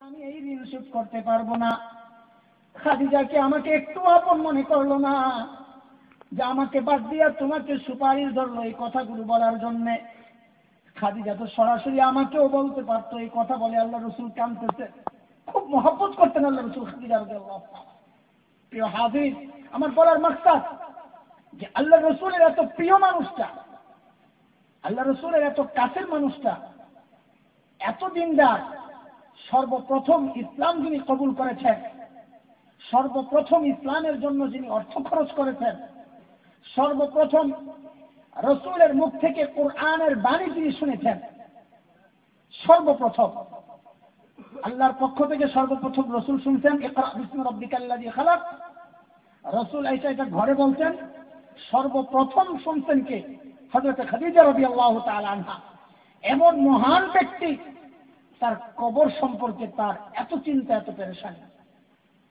আমি এই ঋণ শোধ করতে পারবো না। খাদিজাকে আমাকে একটু আপন মনে করলো না, যে আমাকে বাদ দিয়া তোমাকে সুপারিশ ধরলো এই কথাগুলো বলার জন্য। খাদিজা তো সরাসরি আমাকেও বলতে পারতো এই কথা বলে আল্লাহ রসুল কাঁদতেছে। খুব মহব্বত করতেন আল্লাহ রসুল খাদিজা রাদিয়াল্লাহু তাআলা। প্রিয় হাজির, আমার বলার মাকসাদ যে আল্লাহ রসুলের এত প্রিয় মানুষটা, আল্লাহ রসুলের এত কাছের মানুষটা, এত দিনদার, সর্বপ্রথম ইসলাম যিনি কবুল করেছেন, সর্বপ্রথম ইসলামের জন্য যিনি অর্থ খরচ করেছেন, সর্বপ্রথম রসুলের মুখ থেকে কোরআনের বাণী যিনি শুনেছেন, সর্বপ্রথম আল্লাহর পক্ষ থেকে সর্বপ্রথম রসুল শুনছেন ইকরা বিসমি রাব্বিকাল্লাযী খালাক। রসুল এটা ঘরে বলছেন, সর্বপ্রথম শুনছেন কে? হযরত খাদিজা রাদিয়াল্লাহু তাআলা আনহা। এমন মহান ব্যক্তি, তার কবর সম্পর্কে তার এত চিন্তা, এত পেরেশানি।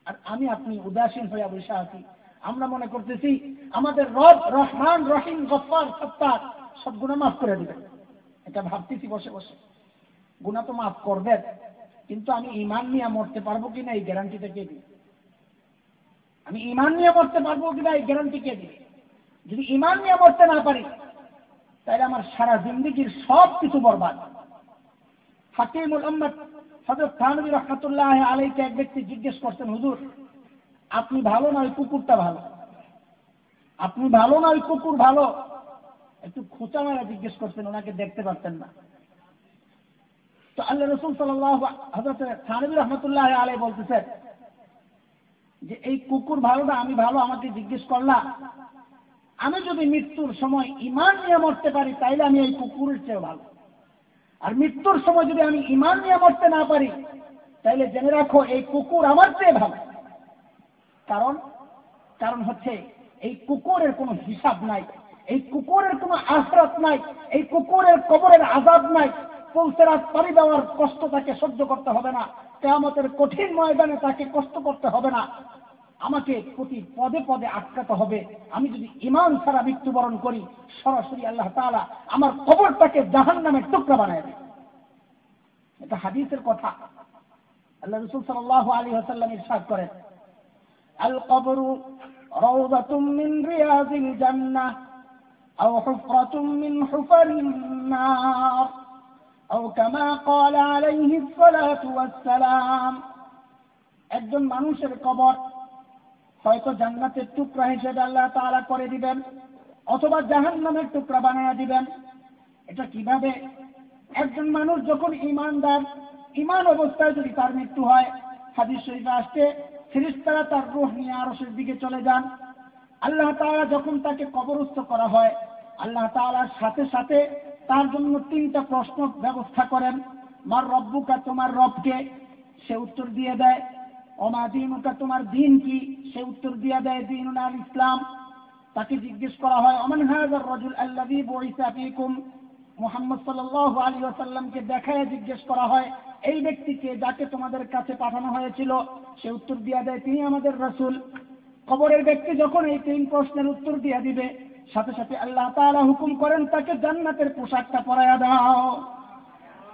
আর আমি আপনি উদাসীন হয়ে বসে আছি। আমরা মনে করতেছি আমাদের রব রহমান রহিম গফফার সত্তার সব গুনাহ মাফ করে দিবেন। এটা ভাবতেছি বসে বসে। গুনাহ তো মাফ করবেন, কিন্তু আমি ঈমান নিয়ে মরতে পারবো কিনা এই গ্যারান্টিটা কে দিবে? আমি ঈমান নিয়ে মরতে পারবো কিনা এই গ্যারান্টি কে দিবে? যদি ঈমান নিয়ে মরতে না পারি, তাহলে আমার সারা জিন্দেগীর সব কিছু বরবাদ। হাকিমুল উম্মাত হযরত থানভী রাহমাতুল্লাহি আলাইহি এক ব্যক্তি জিজ্ঞেস করতেন, হুজুর আপনি ভালো না ওই কুকুরটা ভালো? আপনি ভালো না ওই কুকুর ভালো? একটু খোঁচা মারা জিজ্ঞেস করতেন, ওনাকে দেখতে পারতেন না। তো আল্লাহ রাসূল সাল্লাল্লাহু হযরত থানভী রাহমাতুল্লাহি আলাইহি বলতেছেন যে এই কুকুর ভালো না আমি ভালো আমাকে জিজ্ঞেস করলা, আমি যদি মৃত্যুর সময় ঈমান নিয়ে মরতে পারি তাইলে আমি এই কুকুরের চেয়ে ভালো। আর মৃত্যুর সময় যদি আমি ঈমান নিয়ে মরতে না পারি, তাইলে জেনে রাখো এই কুকুর আমার চেয়ে ভালো। কারণ হচ্ছে এই কুকুরের কোনো হিসাব নাই, এই কুকুরের কোনো আখরাত নাই, এই কুকুরের কবরের আযাব নাই, পুলসেরাত পাড়ি দেওয়ার কষ্ট তাকে সহ্য করতে হবে না, কিয়ামতের কঠিন ময়দানে তাকে কষ্ট করতে হবে না। আমাকে প্রতি পদে পদে আটকাতে হবে। আমি যদি ঈমান ছাড়া মৃত্যুবরণ করি, সরাসরি আল্লাহ তাআলা আমার কবরটাকে জাহান্নামের টুকরা বানায় দেবে। এটা হাদিসের কথা। আল্লাহ রাসূল সাল্লাল্লাহু আলাইহি ওয়াসাল্লাম ইরশাদ করেন, আল কবরু রাউযাতুম মিন রিয়াযিল জান্নাহ আও হুফরাতুম মিন হুফারিন নার আও কামা ক্বালা আলাইহিস সালাতু ওয়াস সালাম। একজন মানুষের কবর হয়তো জান্নাতের টুকরা হিসেবে আল্লাহ তাআলা করে দিবেন, অথবা জাহান্নামের টুকরা বানায়া দিবেন। এটা কিভাবে? একজন মানুষ যখন ঈমানদার, ঈমান অবস্থায় যদি তার মৃত্যু হয়, হাদিস শরীফে আসছে ফেরেশতারা তার রূহ নিয়ে আরশের দিকে চলে যান। আল্লাহ তাআলা যখন তাকে কবরস্থ করা হয়, আল্লাহ তাআলার সাথে সাথে তার জন্য 3টা প্রশ্ন ব্যবস্থা করেন। মার রব্বুকা, তোমার রবকে? সে উত্তর দিয়ে দেয়। ওমা দীনুকা, তোমার দিন কি? সে উত্তর দিয়ে দেয় দীনুনা আল ইসলাম। তাকে জিজ্ঞেস করা হয় ওমান হাযার রাজুল আল্লাযী বুইসা ফীকুম, মুহাম্মদ সাল্লাল্লাহু আলাইহি ওয়াসাল্লামকে দেখায় জিজ্ঞেস করা হয় এই ব্যক্তিকে যাকে তোমাদের কাছে পাঠানো হয়েছিল? সে উত্তর দিয়ে দেয় তিনি আমাদের রাসূল। কবরের ব্যক্তি যখন এই 3 প্রশ্নের উত্তর দিয়ে দিবে, সাথে সাথে আল্লাহ তাআলা হুকুম করেন তাকে জান্নাতের পোশাকটা পরাইয়া দাও,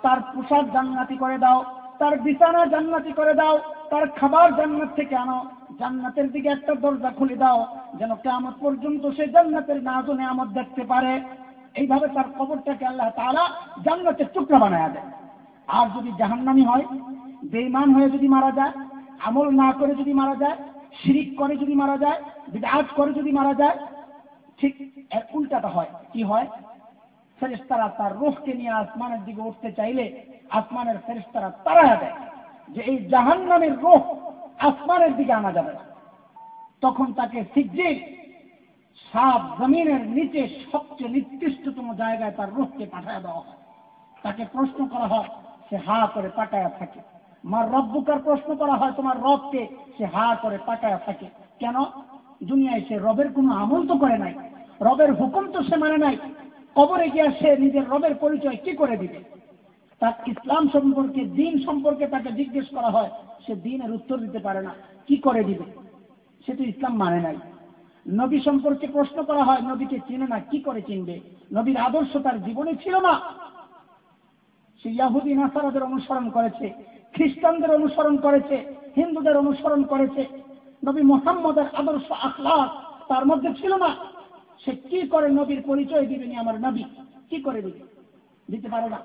তার পোশাক জান্নাতি করে দাও, তার বিছানা জান্নাতি করে দাও, তার খাবার জান্নাত থেকে আনো, জান্নাতের দিকে একটা দরজা খুলে দাও যেন কিয়ামত পর্যন্ত সে জান্নাতের নাজ ও নিয়ামত দেখতে পারে। এইভাবে তার কবরটাকে আল্লাহ তাআলা জান্নাতের টুকরা বানায়া দেয়। আর যদি জাহান্নামী হয়, বেঈমান হয়ে যদি মারা যায়, আমল না করে যদি মারা যায়, শিরিক করে যদি মারা যায়, বিদআত করে যদি মারা যায়, ঠিক এর উল্টাটা হয়। কি হয়? ফেরেশতারা তার রূহকে নিয়ে আসমানের দিকে উঠতে চাইলে আসমানের ফেরেশতারা তাড়ায়া দেয় যে এই জাহান্নামের রূহ আসমানের দিকে আনা যাবে না। তখন তাকে সিজ্জিল, সাত জমিনের নিচে সবচেয়ে নিকৃষ্টতম জায়গায় তার রূহকে পাঠায়া দেওয়া হয়। তাকে প্রশ্ন করা হয়, সে হা করে তাকায়া থাকে। মার রব্বুকার প্রশ্ন করা হয় তোমার রবকে? সে হা করে তাকায়া থাকে। কেন? দুনিয়ায় সে রবের কোনো আমল তো করে নাই, রবের হুকুম তো সে মানে নাই। কবরে গিয়া সে নিজের রবের পরিচয় কি করে দিবে? তার ইসলাম সম্পর্কে, দিন সম্পর্কে তাকে জিজ্ঞেস করা হয়, সে দিনের উত্তর দিতে পারে না। কি করে দিবে? সে তো ইসলাম মানে নাই। নবী সম্পর্কে প্রশ্ন করা হয়, নবীকে চিনে না, কি করে চিনবে? নবীর আদর্শ তার জীবনে ছিল না, সে ইহুদি নাসারাদের অনুসরণ করেছে। খ্রিস্টানদের অনুসরণ করেছে, হিন্দুদের অনুসরণ করেছে। নবী মুহাম্মদের আদর্শ আখলাক তার মধ্যে ছিল না। সে কি করে নবীর পরিচয় দিবেনি আমার নবী? কি করে দিতে পারে না।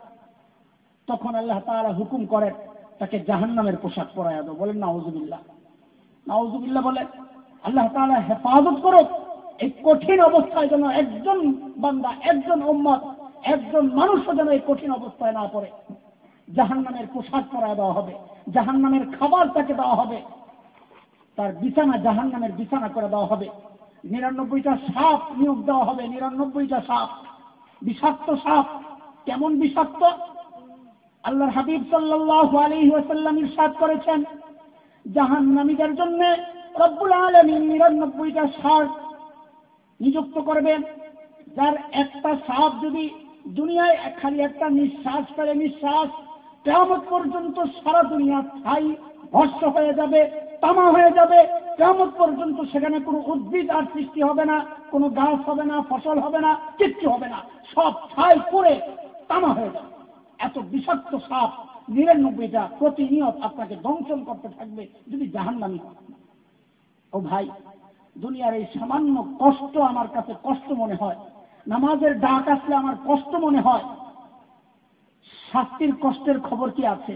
তখন আল্লাহ তাআলা হুকুম করেন তাকে জাহান্নামের পোশাক পরায়া দাও। বলেন নাউজুবিল্লাহ। নাউজুবিল্লাহ বলেন। আল্লাহ তাআলা হেফাজত করো, এই কঠিন অবস্থায় যেন একজন বান্দা, একজন উম্মত, একজন মানুষও যেন এই কঠিন অবস্থায় না পড়ে। জাহান্নামের পোশাক পরায়া দেওয়া হবে, জাহান্নামের খাবার তাকে দেওয়া হবে, তার বিছানা জাহান্নামের বিছানা করে দেওয়া হবে। 99টা সাপ নিয়োগ দেওয়া হবে, 99টা সাপ, বিষাক্ত সাপ। কেমন বিষাক্ত? আল্লাহর হাবিব সাল্লাল্লাহু আলাইহি ওয়াসাল্লাম ইরশাদ করেছেন, জাহান্নামীদের জন্য রব্বুল আলামিন 99টা সাপ নিযুক্ত করবেন। যার একটা সাপ যদি দুনিয়ায় খালি একটা নিঃশ্বাস ফেলে, নিঃশ্বাস, কিয়ামত পর্যন্ত সারা দুনিয়া ছাই ভস্ম হয়ে যাবে, তামা হয়ে যাবে। কিয়ামত পর্যন্ত সেখানে কোনো উদ্ভিদ আর সৃষ্টি হবে না, কোনো গাছ হবে না, ফসল হবে না, কিচ্ছু হবে না, সব ছাই পুড়ে তামা হয়ে যাবে। এত বিষাক্ত সাপ 99টা প্রতিনিয়ত আপনাকে দংশন করতে থাকবে যদি জাহান্নামী হয়। ও ভাই, দুনিয়ার এই সামান্য কষ্ট আমার কাছে কষ্ট মনে হয়, নামাজের ডাক আসলে আমার কষ্ট মনে হয়। শাস্তির কষ্টের খবর কি আছে?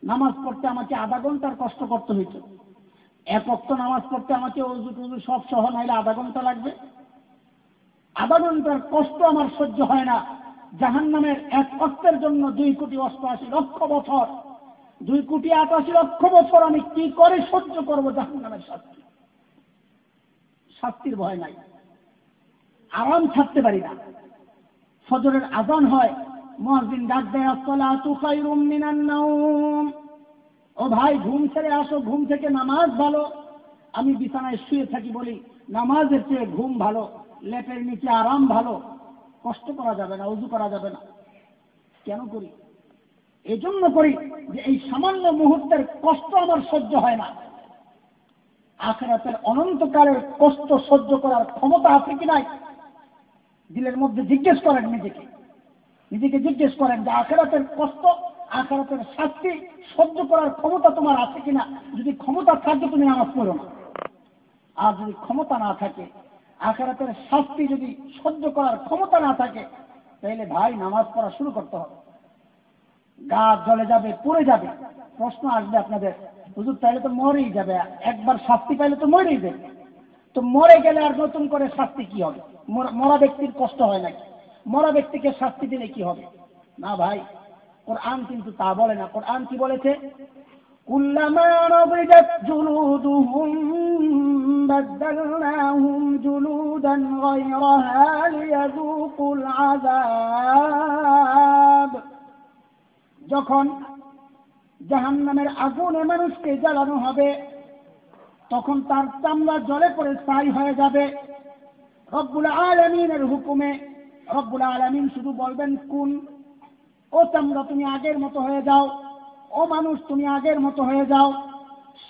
নামাজ পড়তে আমাকে আধা ঘন্টার কষ্ট করতে হইত। এক ওয়াক্ত নামাজ পড়তে আমাকে ওযু টুজু সব সহ নাইলে আধা ঘন্টা লাগবে। আধা ঘন্টার কষ্ট আমার সহ্য হয় না। জাহান্নামের এক ওয়াক্তের জন্য 2,88,00,000 বছর, 2,88,00,000 বছর আমি কি করে সহ্য করব জাহান্নামের শাস্তি? শাস্তির ভয় নাই, আরাম ছাড়তে পারি না। ফজরের আযান হয়, মুয়াজ্জিন ডাক দেয়, আসসালাতু খায়রুম মিনান নাওম। ও ভাই, ঘুম ছেড়ে আসো, ঘুম থেকে নামাজ ভালো। আমি বিছানায় শুয়ে থাকি, বলি নামাজের চেয়ে ঘুম ভালো, লেপের নিচে আরাম ভালো। কষ্ট করা যাবে না, ওযু করা যাবে না। কেন করি? এজন্য করি যে এই সামান্য মুহূর্তের কষ্ট আমার সহ্য হয় না। আখিরাতের অনন্তকালের কষ্ট সহ্য করার ক্ষমতা আছে কি নাই? দিলের মধ্যে জিজ্ঞেস করেন, নিজেকে জিজ্ঞেস করেন যে আখিরাতের কষ্ট, আখিরাতের শাস্তি সহ্য করার ক্ষমতা তোমার আছে কিনা। যদি ক্ষমতা থাকে তুমি নামাজ পড়ো না, আর যদি ক্ষমতা না থাকে, আখিরাতের শাস্তি যদি সহ্য করার ক্ষমতা না থাকে, তাহলে ভাই নামাজ পড়া শুরু করতে হবে। গা জ্বলে যাবে, পুড়ে যাবে। প্রশ্ন আসবে আপনাদের, হুজুর তাইলে তো মরেই যাবে, একবার শাস্তি পাইলে তো মরেই যাবে, তো মরে গেলে আর নতুন করে শাস্তি কি হবে? মরা ব্যক্তির কষ্ট হয় নাকি? মরা ব্যক্তিকে শাস্তি দিলে কি হবে? না ভাই, কোরআন কিন্তু তা বলে না। কোরআন কি বলেছে? কুল্লামা নাদিজাত জুলুদুহুম বাদদালনাহুম জুলুদান গায়রাহা লিয়াযুকুল আযাব। যখন জাহান্নামের আগুনে মানুষকে জ্বালানো হবে, তখন তার চামড়া জ্বলে পড়ে ছাই হয়ে যাবে। রব্বুল আলামিনের হুকুমে রব্বুল আলামিন শুধু বলবেন, কুন, ও চামড়া তুমি আগের মতো হয়ে যাও, ও মানুষ তুমি আগের মতো হয়ে যাও।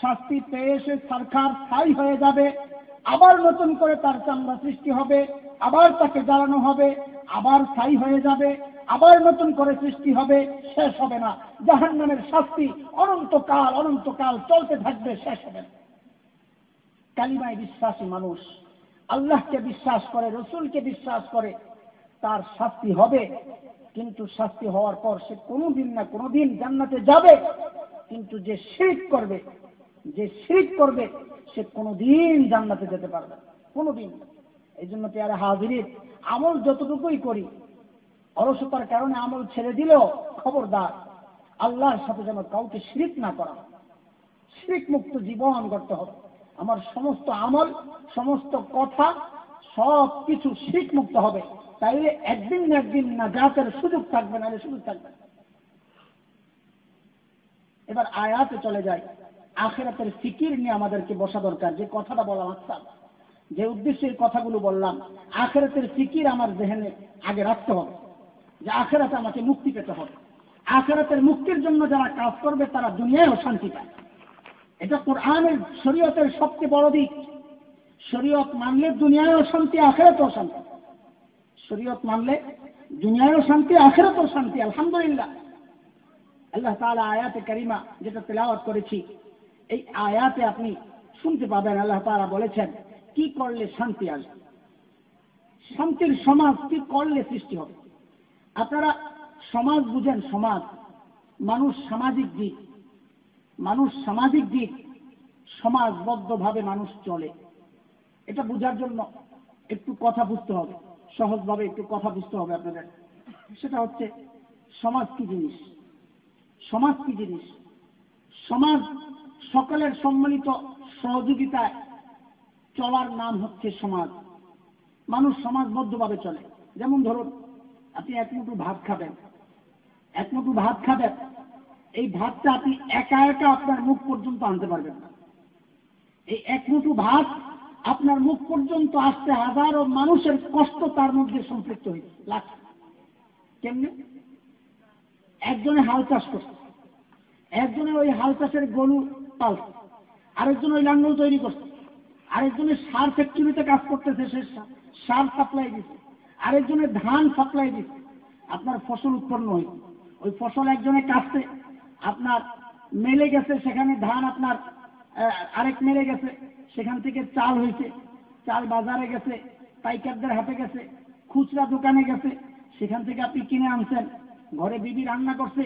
শাস্তি পেয়ে সে ছারখার ছাই হয়ে যাবে। আবার নতুন করে তার চামড়া সৃষ্টি হবে, আবার তাকে জ্বালানো হবে, আবার ছাই হয়ে যাবে, আবার নতুন করে সৃষ্টি হবে, শেষ হবে না। জাহান্নামের শাস্তি অনন্তকাল অনন্তকাল চলতে থাকবে, শেষ হবে না। কালিমায় বিশ্বাসী মানুষ, আল্লাহকে বিশ্বাস করে, রসুলকে বিশ্বাস করে, তার শাস্তি হবে। কিন্তু শাস্তি হওয়ার পর সে কোনোদিন না কোনোদিন জান্নাতে যাবে। কিন্তু যে শিরক করবে সে কোনোদিন জান্নাতে যেতে পারবে না, কোনোদিন। এই জন্য পেয়ারে হাজিরিন, আমল যতটুকুই করি, অলসতার কারণে আমল ছেড়ে দিলেও খবরদার আল্লাহর সাথে যেন কাউকে শিরক না করা হয়। শিরক মুক্ত জীবন গড়তে হবে। আমার সমস্ত আমল, সমস্ত কথা, সব কিছু শিরক মুক্ত হবে। তাইলে একদিন না একদিন নাজাতের সুযোগ থাকবে, না সুযোগ থাকবে না। এবার আয়াতে চলে যায়। আখিরাতের ফিকির নিয়ে আমাদেরকে বসা দরকার। যে কথাটা বলা মাত্রাম, যে উদ্দেশ্যে এই কথাগুলো বললাম, আখিরাতের ফিকির আমার জেহেনে আগে রাখতে হবে, যে আখিরাতে আমাকে মুক্তি পেতে হবে। আখিরাতের মুক্তির জন্য যারা কাজ করবে তারা দুনিয়ায়ও শান্তি পায়। এটা কোরআনের, শরীয়তের সবচেয়ে বড় দিক। শরীয়ত মানলে দুনিয়ায়ও শান্তি, আখিরাতেও শান্তি। শরীয়ত মানলে দুনিয়ায়ও শান্তি, আখিরাতেও শান্তি, আলহামদুলিল্লাহ। আল্লাহ তাআলা আয়াতে কারিমা যেটা তেলাওয়াত করেছি, এই আয়াতে আপনি শুনতে পাবেন আল্লাহ তাআলা বলেছেন কি করলে শান্তি আসবে, শান্তির সমাজ কি করলে সৃষ্টি হবে। আপনারা সমাজ বুঝেন, সমাজ, মানুষ সামাজিক জীব, মানুষ সামাজিক জীব, সমাজবদ্ধভাবে মানুষ চলে। এটা বোঝার জন্য একটু কথা বুঝতে হবে, সহজভাবে একটু কথা বুঝতে হবে আপনাদের। সেটা হচ্ছে সমাজ কি জিনিস। সমাজ কি জিনিস? সমাজ সকলের সম্মিলিত সহযোগিতায় চলার নাম হচ্ছে সমাজ। মানুষ সমাজবদ্ধভাবে চলে। যেমন ধরুন আপনি এক মুঠো ভাত খাবেন, এক মুঠো ভাত খাবেন, এই ভাতটা আপনি একা একা আপনার মুখ পর্যন্ত আনতে পারবেন না। এই এক মুঠো ভাত আপনার মুখ পর্যন্ত আসতে হাজারো মানুষের কষ্ট তার মধ্যে সম্পৃক্ত হয়েছে লাগছে। কেমনে? একজনে হাল চাষ করছে, একজনের ওই হাল চাষের গরু পালছে, আরেকজন ওই লাঙ্গল তৈরি করছে, আরেকজনের সার ফ্যাক্টরিতে কাজ করতেছে, সে সার সাপ্লাই দিচ্ছে, আরেকজনের ধান সাপ্লাই দিচ্ছে। আপনার ফসল উৎপন্ন হয়েছে, ওই ফসল একজনে কাটছে, আপনার মেলে গেছে, সেখানে ধান আপনার আরেক মেলে গেছে, সেখান থেকে চাল হয়েছে, চাল বাজারে গেছে, পাইকারদের হাতে গেছে, খুচরা দোকানে গেছে, সেখান থেকে আপনি কিনে আনছেন, ঘরে বিবি রান্না করছে,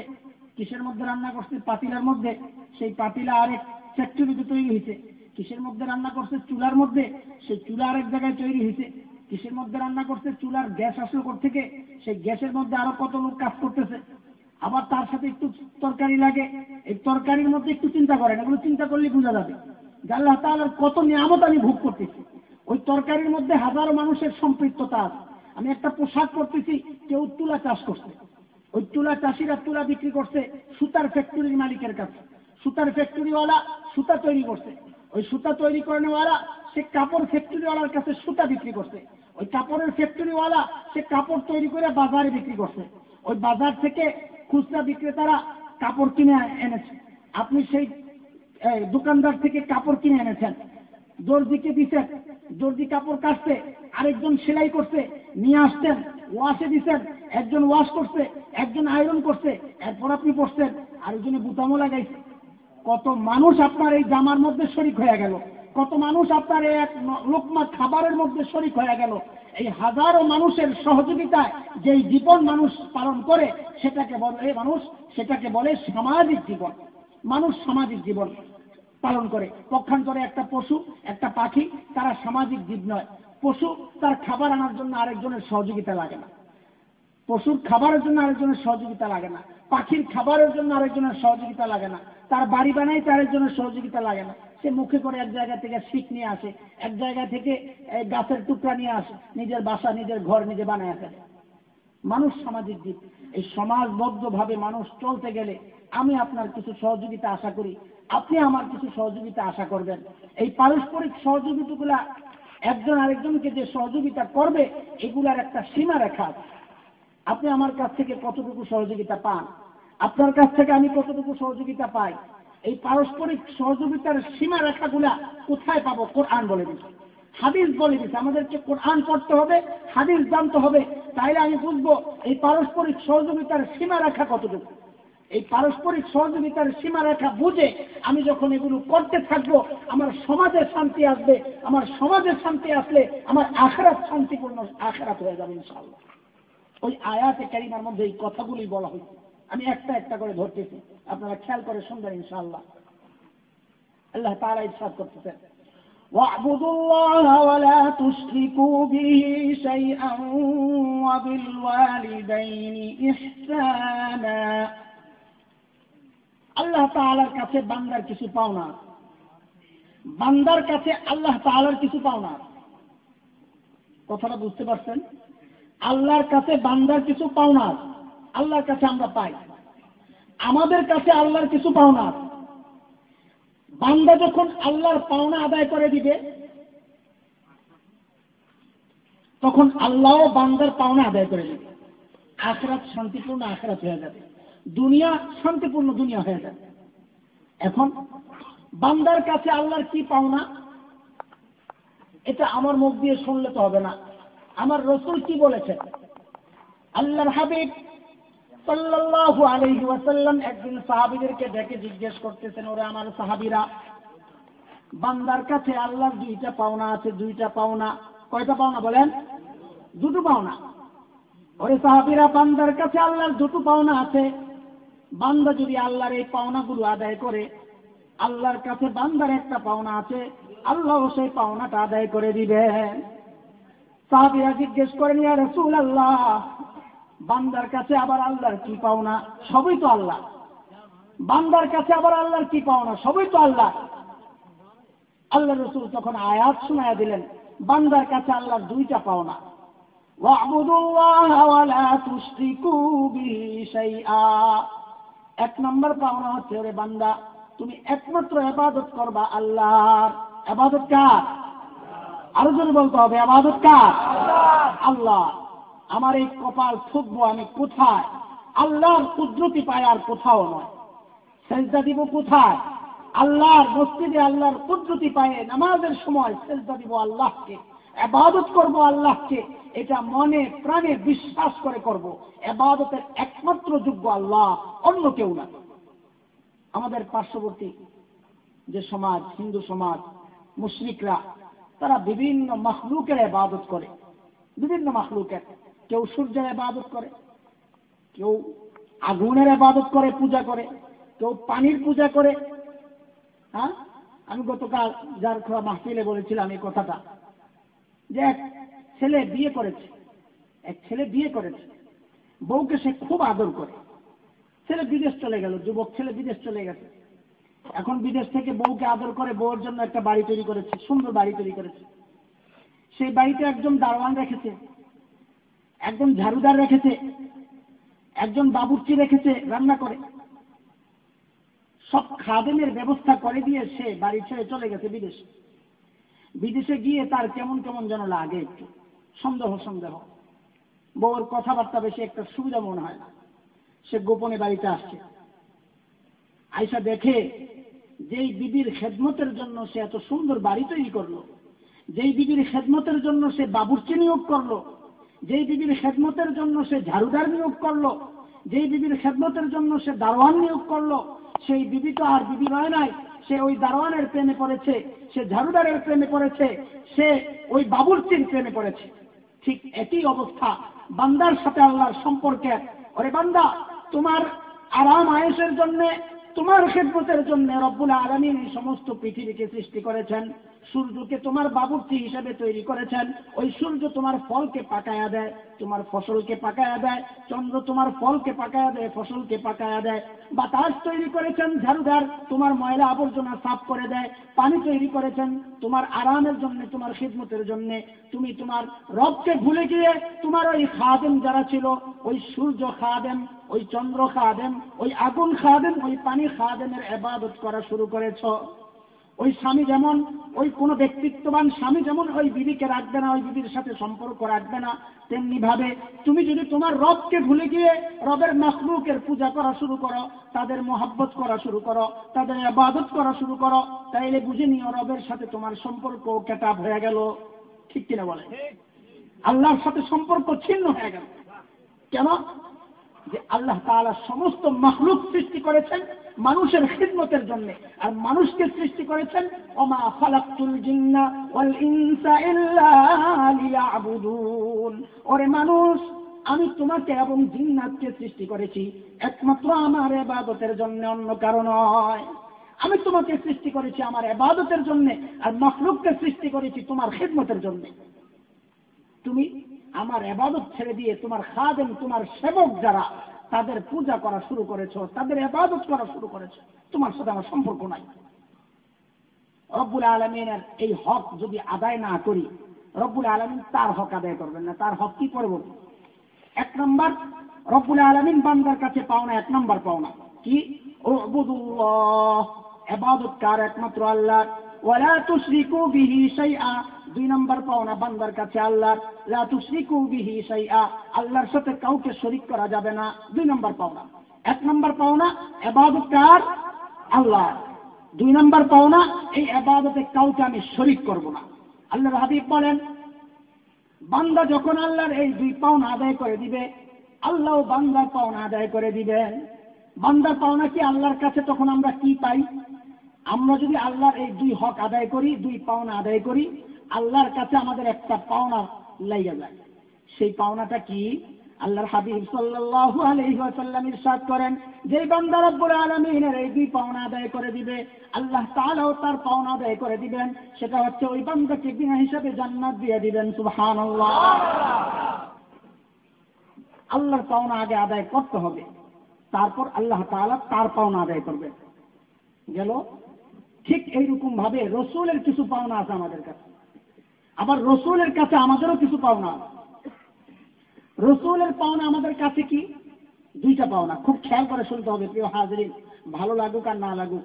কিসের মধ্যে রান্না করছে? পাতিলার মধ্যে। সেই পাতিলা আরেক ফ্যাক্টরিতে তৈরি হয়েছে। কিসের মধ্যে রান্না করছে? চুলার মধ্যে। সেই চুলা আরেক জায়গায় তৈরি হয়েছে। কিসের মধ্যে রান্না করছে? চুলার গ্যাস আসলো থেকে, সেই গ্যাসের মধ্যে আরো কত লোক কাজ করতেছে। আবার তার সাথে একটু তরকারি লাগে, এই তরকারির মধ্যে একটু চিন্তা করেন, এগুলো চিন্তা করলে বোঝা যাবে যে আল্লাহ তাআলার কত নিয়ামত আমি ভোগ করতেছি। ওই তরকারির মধ্যে হাজারো মানুষের সম্পৃক্ততা আছে। আমি একটা পোশাক করতেছি, কেউ তুলা চাষ করছে, ওই তুলা চাষিরা তুলা বিক্রি করছে সুতার ফ্যাক্টরির মালিকের কাছে, সুতার ফ্যাক্টরিওয়ালা সুতা তৈরি করছে, ওই সুতা তৈরি করানোওয়ালা সে কাপড় ফ্যাক্টরিওয়ালার কাছে সুতা বিক্রি করছে, ওই কাপড়ের ফ্যাক্টরিওয়ালা সে কাপড় তৈরি করে বাজারে বিক্রি করছে, ওই বাজার থেকে খুচরা বিক্রেতারা কাপড় কিনে এনেছে, আপনি সেই দোকানদার থেকে কাপড় কিনে এনেছেন, দর্জিকে দিচ্ছেন, দর্জি কাপড় কাটছে, আরেকজন সেলাই করছে, নিয়ে আসছেন, ওয়াশে দিচ্ছেন, একজন ওয়াশ করছে, একজন আয়রন করছে, এরপর আপনি পড়ছেন, আরেকজনে বুতামও লাগাইছে। কত মানুষ আপনার এই জামার মধ্যে শরিক হয়ে গেল, কত মানুষ আপনার এই এক লোকমা খাবারের মধ্যে শরিক হয়ে গেল। এই হাজারো মানুষের সহযোগিতায় যেই জীবন মানুষ পালন করে সেটাকে বলে মানুষ, সেটাকে বলে সামাজিক জীবন। মানুষ সামাজিক জীবন পালন করে। পক্ষান্তরে একটা পশু, একটা পাখি, তারা সামাজিক জীব নয়। পশু তার খাবার আনার জন্য আরেকজনের সহযোগিতা লাগে না, পশুর খাবারের জন্য আরেকজনের সহযোগিতা লাগে না, পাখির খাবারের জন্য আরেকজনের সহযোগিতা লাগে না, তার বাড়ি বানাইতে আরেকজনের সহযোগিতা লাগে না। সে মুখে করে এক জায়গা থেকে শিক নিয়ে আসে, এক জায়গা থেকে গাছের টুকরা নিয়ে আসে, নিজের বাসা, নিজের ঘর নিজে বানায় ফেলে। মানুষ সামাজিক জীব। এই সমাজবদ্ধভাবে মানুষ চলতে গেলে আমি আপনার কিছু সহযোগিতা আশা করি, আপনি আমার কিছু সহযোগিতা আশা করবেন। এই পারস্পরিক সহযোগিতাগুলা একজন আরেকজনকে যে সহযোগিতা করবে, এগুলার একটা সীমা রেখা আছে। আপনি আমার কাছ থেকে কতটুকু সহযোগিতা পান, আপনার কাছ থেকে আমি কতটুকু সহযোগিতা পাই, এই পারস্পরিক সহযোগিতার সীমা রেখাগুলা কোথায় পাবো? কোরআন বলে দিচ্ছে, হাদিস বলে দিচ্ছে। আমাদেরকে কোরআন পড়তে হবে, হাদিস জানতে হবে, তাইলে আমি বুঝবো এই পারস্পরিক সহযোগিতার সীমা রেখা কতটুকু। এই পারস্পরিক সহযোগিতার সীমা রেখা বুঝে আমি যখন এগুলো করতে থাকবো, আমার সমাজে শান্তি আসবে, আমার সমাজে শান্তি আসলে আমার আখিরাত শান্তিপূর্ণ আখিরাত হয়ে যাবে ইনশাআল্লাহ। ওই আয়াতে কারিমার মধ্যে এই কথাগুলি বলা হয়েছে। আমি একটা একটা করে ধরতেছি, আপনারা খেয়াল করে শুনবেন ইনশাআল্লাহ। আল্লাহ তাআলা ইরশাদ করতেছেন, ওয়া'বুদু আল্লাহ ওয়া লা তুশরিকু বিহি শাইআন ওয়া বিল ওয়ালিদাইনি ইহসানা। আল্লাহ তাআলার কাছে বান্দার কিছু পাওনা, বান্দার কাছে আল্লাহ তাআলার কিছু পাওনা। কথাটা বুঝতে পারছেন? আল্লাহর কাছে বান্দার কিছু পাওনা, আল্লাহর কাছে আমরা পাই, আমাদের কাছে আল্লাহর কিছু পাওনা। বান্দা যখন আল্লাহর পাওনা আদায় করে দিবে, তখন আল্লাহও বান্দার পাওনা আদায় করে দিবে। আখিরাত শান্তিপূর্ণ আখিরাত হয়ে যাবে, দুনিয়া শান্তিপূর্ণ দুনিয়া হয়ে যাবে। এখন বান্দার কাছে আল্লাহর কি পাওনা, এটা আমার মুখ দিয়ে শুনলে তো হবে না। আমার রাসূল কি বলেছেন? আল্লাহর হাবিব সাল্লাল্লাহু আলাইহি ওয়াসাল্লাম একদিন সাহাবীদেরকে ডেকে জিজ্ঞেস করতেছেন, ওরে আমার সাহাবীরা, বান্দার কাছে আল্লাহর দুইটা পাওনা আছে, দুইটা পাওনা। কয়টা পাওনা বলেন? দুটো পাওনা। ওরে সাহাবীরা, বান্দার কাছে আল্লাহর দুটো পাওনা আছে। বান্দা যদি আল্লাহর এই পাওনাগুলো আদায় করে, আল্লাহর কাছে বান্দার একটা পাওনা আছে, আল্লাহ সেই পাওনাটা আদায় করে দিবেন। সাহাবীরা জিজ্ঞেস করেন, ইয়া রাসূলুল্লাহ, বান্দার কাছে আবার আল্লাহর কি পাওনা? সবই তো আল্লাহ। বান্দার কাছে আবার আল্লাহর কি পাওনা? সবই তো আল্লাহ। আল্লাহ রাসূল তখন আয়াত শোনায়া দিলেন, বান্দার কাছে আল্লাহর দুইটা পাওনা। ওয়া'বুদুল্লাহা ওয়া লা তুশরিকু বিহি শাইআ। এক নম্বর পাওনা হচ্ছে, ওরে বান্দা, তুমি একমাত্র ইবাদত করবা আল্লাহর। ইবাদত কার? আরো জোরে বলতে হবে, ইবাদত কার? আল্লাহ। আমার এই কপাল ঠুকবো আমি কোথায়? আল্লাহর কুদরতি পায় আর কোথাও নয়। সেজদা দিব কোথায়? আল্লাহর মসজিদে আল্লাহর কুদরতি পায়ে নামাজের সময় সেজদা দিব আল্লাহকে, ইবাদত করব আল্লাহকে। এটা মনে প্রাণে বিশ্বাস করে করব। ইবাদতের একমাত্র যোগ্য আল্লাহ, অন্য কেউ না। আমাদের পার্শ্ববর্তী যে সমাজ, হিন্দু সমাজ, মুশরিকরা, তারা বিভিন্ন মাখলুকের ইবাদত করে। বিভিন্ন মাখলুকের, কেউ সূর্যের ইবাদত করে, কেউ আগুনের ইবাদত করে, পূজা করে, কেউ পানির পূজা করে। হ্যাঁ, আমি গতকাল যার মাহফিলে বলেছিলাম এই কথাটা, যে এক ছেলে বিয়ে করেছে, এক ছেলে বিয়ে করেছে, বউকে সে খুব আদর করে। ছেলে বিদেশ চলে গেল, যুবক ছেলে বিদেশ চলে গেছে। এখন বিদেশ থেকে বউকে আদর করে, বউর জন্য একটা বাড়ি তৈরি করেছে, সুন্দর বাড়ি তৈরি করেছে। সেই বাড়িতে একজন দারোয়ান রেখেছে, একজন ঝাড়ুদার রেখেছে, একজন বাবুর্চি রেখেছে, রান্না করে। সব খাদেমের ব্যবস্থা করে দিয়ে সে বাড়ি ছেড়ে চলে গেছে বিদেশে। বিদেশে গিয়ে তার কেমন কেমন যেন লাগে, একটু সন্দেহ সন্দেহ, বউর কথাবার্তা বেশি একটা সুবিধা মনে হয় না। সে গোপনে বাড়িতে আসছে, আয়সা দেখে যেই বিবির খেদমতের জন্য সে এত সুন্দর বাড়ি তৈরি করলো, যেই বিবির খেদমতের জন্য সে বাবুর্চি নিয়োগ করলো, যেই বিবির খেদমতের জন্য সে ঝাড়ুদার নিয়োগ করলো, যেই বিবির খেদমতের জন্য সে দারোয়ান নিয়োগ করলো, সেই বিবি তো আর বিবি নয় নাই, সে ওই দারোয়ানের প্রেমে পড়েছে, সে ঝাড়ুদারের প্রেমে পড়েছে, সে ওই বাবুর্চির প্রেমে পড়েছে। ঠিক একই অবস্থা বান্দার সাথে আল্লাহর সম্পর্কে। ওরে বান্দা, তোমার আরাম আয়েশের জন্য, তোমার খেদমতের জন্য রব্বুল আলামিন এই সমস্ত পৃথিবীকে সৃষ্টি করেছেন। সূর্যকে তোমার বাবুর্চি হিসেবে তৈরি করেছেন। ওই সূর্য তোমার ফলকে পাকায়া দেয়, তোমার ফসলকে পাকায়া দেয়। চন্দ্র তোমার ফলকে পাকায়া দেয়, ফসলকে পাকায়া দেয়। বাতাস তৈরি করেছেন ঝাড়ুদার, তোমার ময়লা আবর্জনা সাফ করে দেয়। পানি তৈরি করেছেন তোমার আরামের জন্য, তোমার খেদমতের জন্য। তুমি তোমার রবকে ভুলে গিয়ে তোমার ওই খাদেম যারা ছিল, ওই সূর্য খাদেম, ওই চন্দ্র খাদেম, ওই আগুন খাদেম, ওই পানি খাদেমের ইবাদত করা শুরু করেছ। ওই স্বামী যেমন, ওই কোন ব্যক্তিত্ববান স্বামী যেমন ওই বিবিকে রাখবে না, ওই বিবির সাথে সম্পর্ক রাখবে না, তেমনি ভাবে তুমি যদি তোমার রবকে ভুলে গিয়ে রবের মাখলুকের পূজা করা শুরু করো, তাদের মহব্বত করা শুরু করো, তাদের ইবাদত করা শুরু করো, তাইলে বুঝে নিও রবের সাথে তোমার সম্পর্ক কেটাপ হয়ে গেল। ঠিক কিনা বলে? আল্লাহর সাথে সম্পর্ক ছিন্ন হয়ে গেল। কেন? যে আল্লাহ তাআলা সমস্ত মাখলুক সৃষ্টি করেছেন মানুষের খিদমতের জন্য, আর মানুষকে সৃষ্টি করেছেন ওমা খালাকতুল জিন্না ওয়াল ইনসা ইল্লা লিয়াবুদুন। ওরে মানুষ, আমি তোমাকে এবং জিন্নাতকে সৃষ্টি করেছি একমাত্র আমার ইবাদতের জন্য, অন্য কারণ নয়। আমি তোমাকে সৃষ্টি করেছি আমার ইবাদতের জন্য, আর মাখলুককে সৃষ্টি করেছি তোমার খিদমতের জন্য। তুমি আমার ইবাদত ছেড়ে দিয়ে তোমার খাদেম, তোমার সেবক যারা, তাদের পূজা করা শুরু করেছো, তাদের ইবাদত করা শুরু করেছো। তোমার সাথে আমার সম্পর্ক নাই। রব্বুল আলামিনের এই হক যদি আদায় না করি, রব্বুল আলামিন তার হক আদায় করবেন না। তার হক কি করব? এক নম্বর, রব্বুল আলামিন বান্দার কাছে পাওনা, এক নম্বর পাওনা কি? উবুদুল্লাহ, ইবাদত কার একমাত্র আল্লাহ। ওয়ালা তুশরিকু বিহি শাইআ, দুই নম্বর পাওনা বান্দার কাছে আল্লাহ। লা তুশরিকু বিহি শাইআ, আল্লাহর সাথে কাউকে শরীক করা যাবে না, দুই নম্বর পাওনা। এক নম্বর পাওনা ইবাদত কার? আল্লাহ। দুই নম্বর পাওনা, এই ইবাদতে কাউকে আমি শরীক করব না। আল্লাহর হাবিব বলেন, বান্দা যখন আল্লাহর এই দুই পাওনা আদায় করে দিবে, আল্লাহ বান্দার পাওনা আদায় করে দিবেন। বান্দার পাওনা কি আল্লাহর কাছে তখন আমরা কি পাই? আমরা যদি আল্লাহর এই দুই হক আদায় করি, দুই পাওনা আদায় করি, আল্লাহর কাছে আমাদের একটা পাওনা লাইগা যায়। সেই পাওনাটা কি? আল্লাহর হাবিব সাল্লাল্লাহু আলাইহি ওয়াসাল্লাম ইরশাদ করেন, যে বান্দা রব্বুল আলামিনের এই দুই পাওনা আদায় করে দিবে, আল্লাহ তাআলাও তার পাওনা আদায় করে দিবেন। সেটা হচ্ছে ওই বান্দাকে বিনা হিসাবে জান্নাত দিয়ে দিবেন। সুবহানাল্লাহ। আল্লাহর পাওনা আগে আদায় করতে হবে, তারপর আল্লাহ তাআলা তার পাওনা আদায় করবেন। গেল। ঠিক এইরকম ভাবে রসুলের কিছু পাওনা আছে আমাদের কাছে, আবার রসুলের কাছে আমাদেরও কিছু পাওনা আছে। রসুলের পাওনা আমাদের কাছে কি? দুইটা পাওনা। খুব খেয়াল করে শুনতে হবে প্রিয় হাজরিন, ভালো লাগুক আর না লাগুক,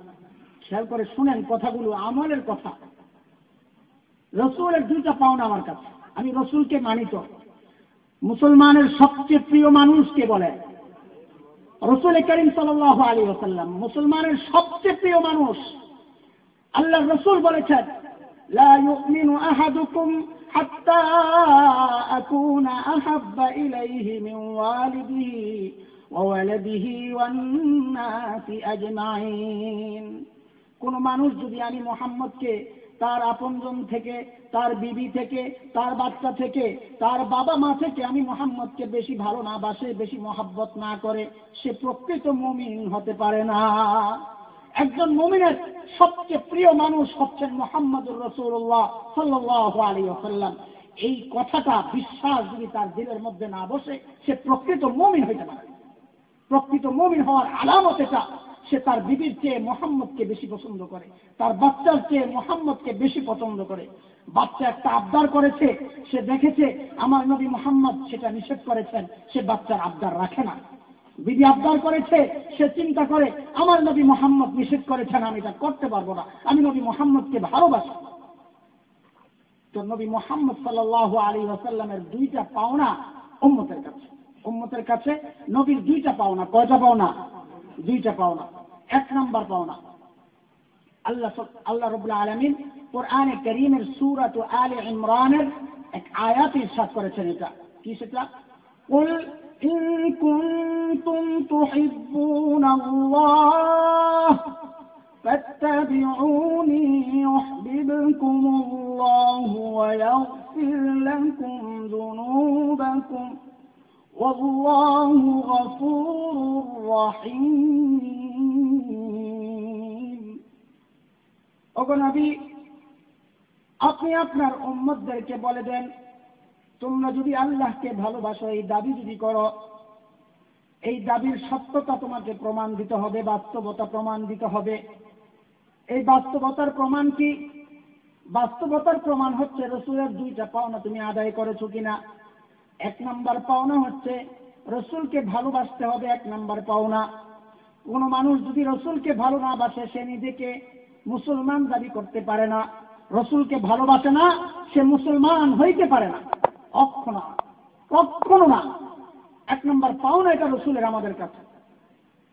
খেয়াল করে শুনেন কথাগুলো, আমলের কথা। রসুলের দুইটা পাওনা আমার কাছে। আমি রসুলকে মানিত। মুসলমানের সবচেয়ে প্রিয় মানুষকে বলে রসুল করিম সাল্লাল্লাহু আলাইহি ওয়াসাল্লাম, মুসলমানের সবচেয়ে প্রিয় মানুষ। আল্লাহ রসুল বলেছেন, লা ইউমিনু আহাদুকুম হাত্তা আকুনা আহাব্বা ইলাইহি মিন ওয়ালিদিহি ওয়া ওয়ালাদিহি ওয়ান নাসি আজমাইন। কোন মানুষ যদি আমি মুহাম্মদকে তার আপনজন থেকে, তার বিবি থেকে, তার বাচ্চা থেকে, তার বাবা মা থেকে আমি মুহাম্মদকে বেশি ভালো না বাসে, বেশি মহব্বত না করে, সে প্রকৃত মুমিন হতে পারে না। একজন মুমিনের সবচেয়ে প্রিয় মানুষ হচ্ছেন মুহাম্মদুর রাসূলুল্লাহ সাল্লাল্লাহু আলাইহি ওয়াসাল্লাম। এই কথাটা বিশ্বাস যদি তার দিলের মধ্যে না বসে, সে প্রকৃত মুমিন হইতে পারে। প্রকৃত মুমিন হওয়ার আলামত এটা, সে তার বিবির চেয়ে মুহাম্মদকে বেশি পছন্দ করে, তার বাচ্চার চেয়ে মুহাম্মদকে বেশি পছন্দ করে। বাচ্চা একটা আবদার করেছে, সে দেখেছে আমার নবী মুহাম্মদ সেটা নিষেধ করেছেন, সে বাচ্চার আবদার রাখে না। বিবি আবদার করেছে, সে চিন্তা করে আমার নবী মুহাম্মদ নিষেধ করেছেন, আমি এটা করতে পারবো না, আমি নবী মুহাম্মদকে ভালোবাসি। তো নবী মুহাম্মদ সাল্লাল্লাহু আলাইহি ওয়াসাল্লামের দুইটা পাওনা উম্মতের কাছে। উম্মতের কাছে নবীর দুইটা পাওনা। কয়টা পাওনা? দুইটা পাওনা। এক নাম্বার পাওনা, আল্লাহ রাব্বুল আলামিন কোরআনে কারীমের সূরা আলে ইমরানের এক আয়াতে ইরশাদ করেছেন। এটা কি? সেটা কুল ইন কুনতুম তুহিব্বুনাল্লাহ ফাত্তাবিউনি ইউহিব্বুকুমুল্লাহু ওয়া ইয়াগফির লাকুম যুনুবাকুম ওয়াল্লাহু গফুরুর রহিম। ওগো নবী, আপনি আপনার উম্মতদেরকে বলে দেন, তোমরা যদি আল্লাহকে ভালোবাসো, এই দাবি যদি করো, এই দাবির সত্যতা তোমাকে প্রমাণ দিতে হবে, বাস্তবতা প্রমাণ দিতে হবে। এই বাস্তবতার প্রমাণ কি? বাস্তবতার প্রমাণ হচ্ছে রসুলের দুইটা পাওনা তুমি আদায় করেছো কিনা। এক নাম্বার পাওনা হচ্ছে রসুলকে ভালোবাসতে হবে, এক নাম্বার পাওনা। কোন মানুষ যদি রসুলকে ভালো না বাসে, সে নিজেকে মুসলমান দাবি করতে পারে না। রসুলকে ভালোবাসে না, সে মুসলমান হইতে পারে না, কখনো না। এক নম্বর পাওনা এটা রসুলের আমাদের কাছে।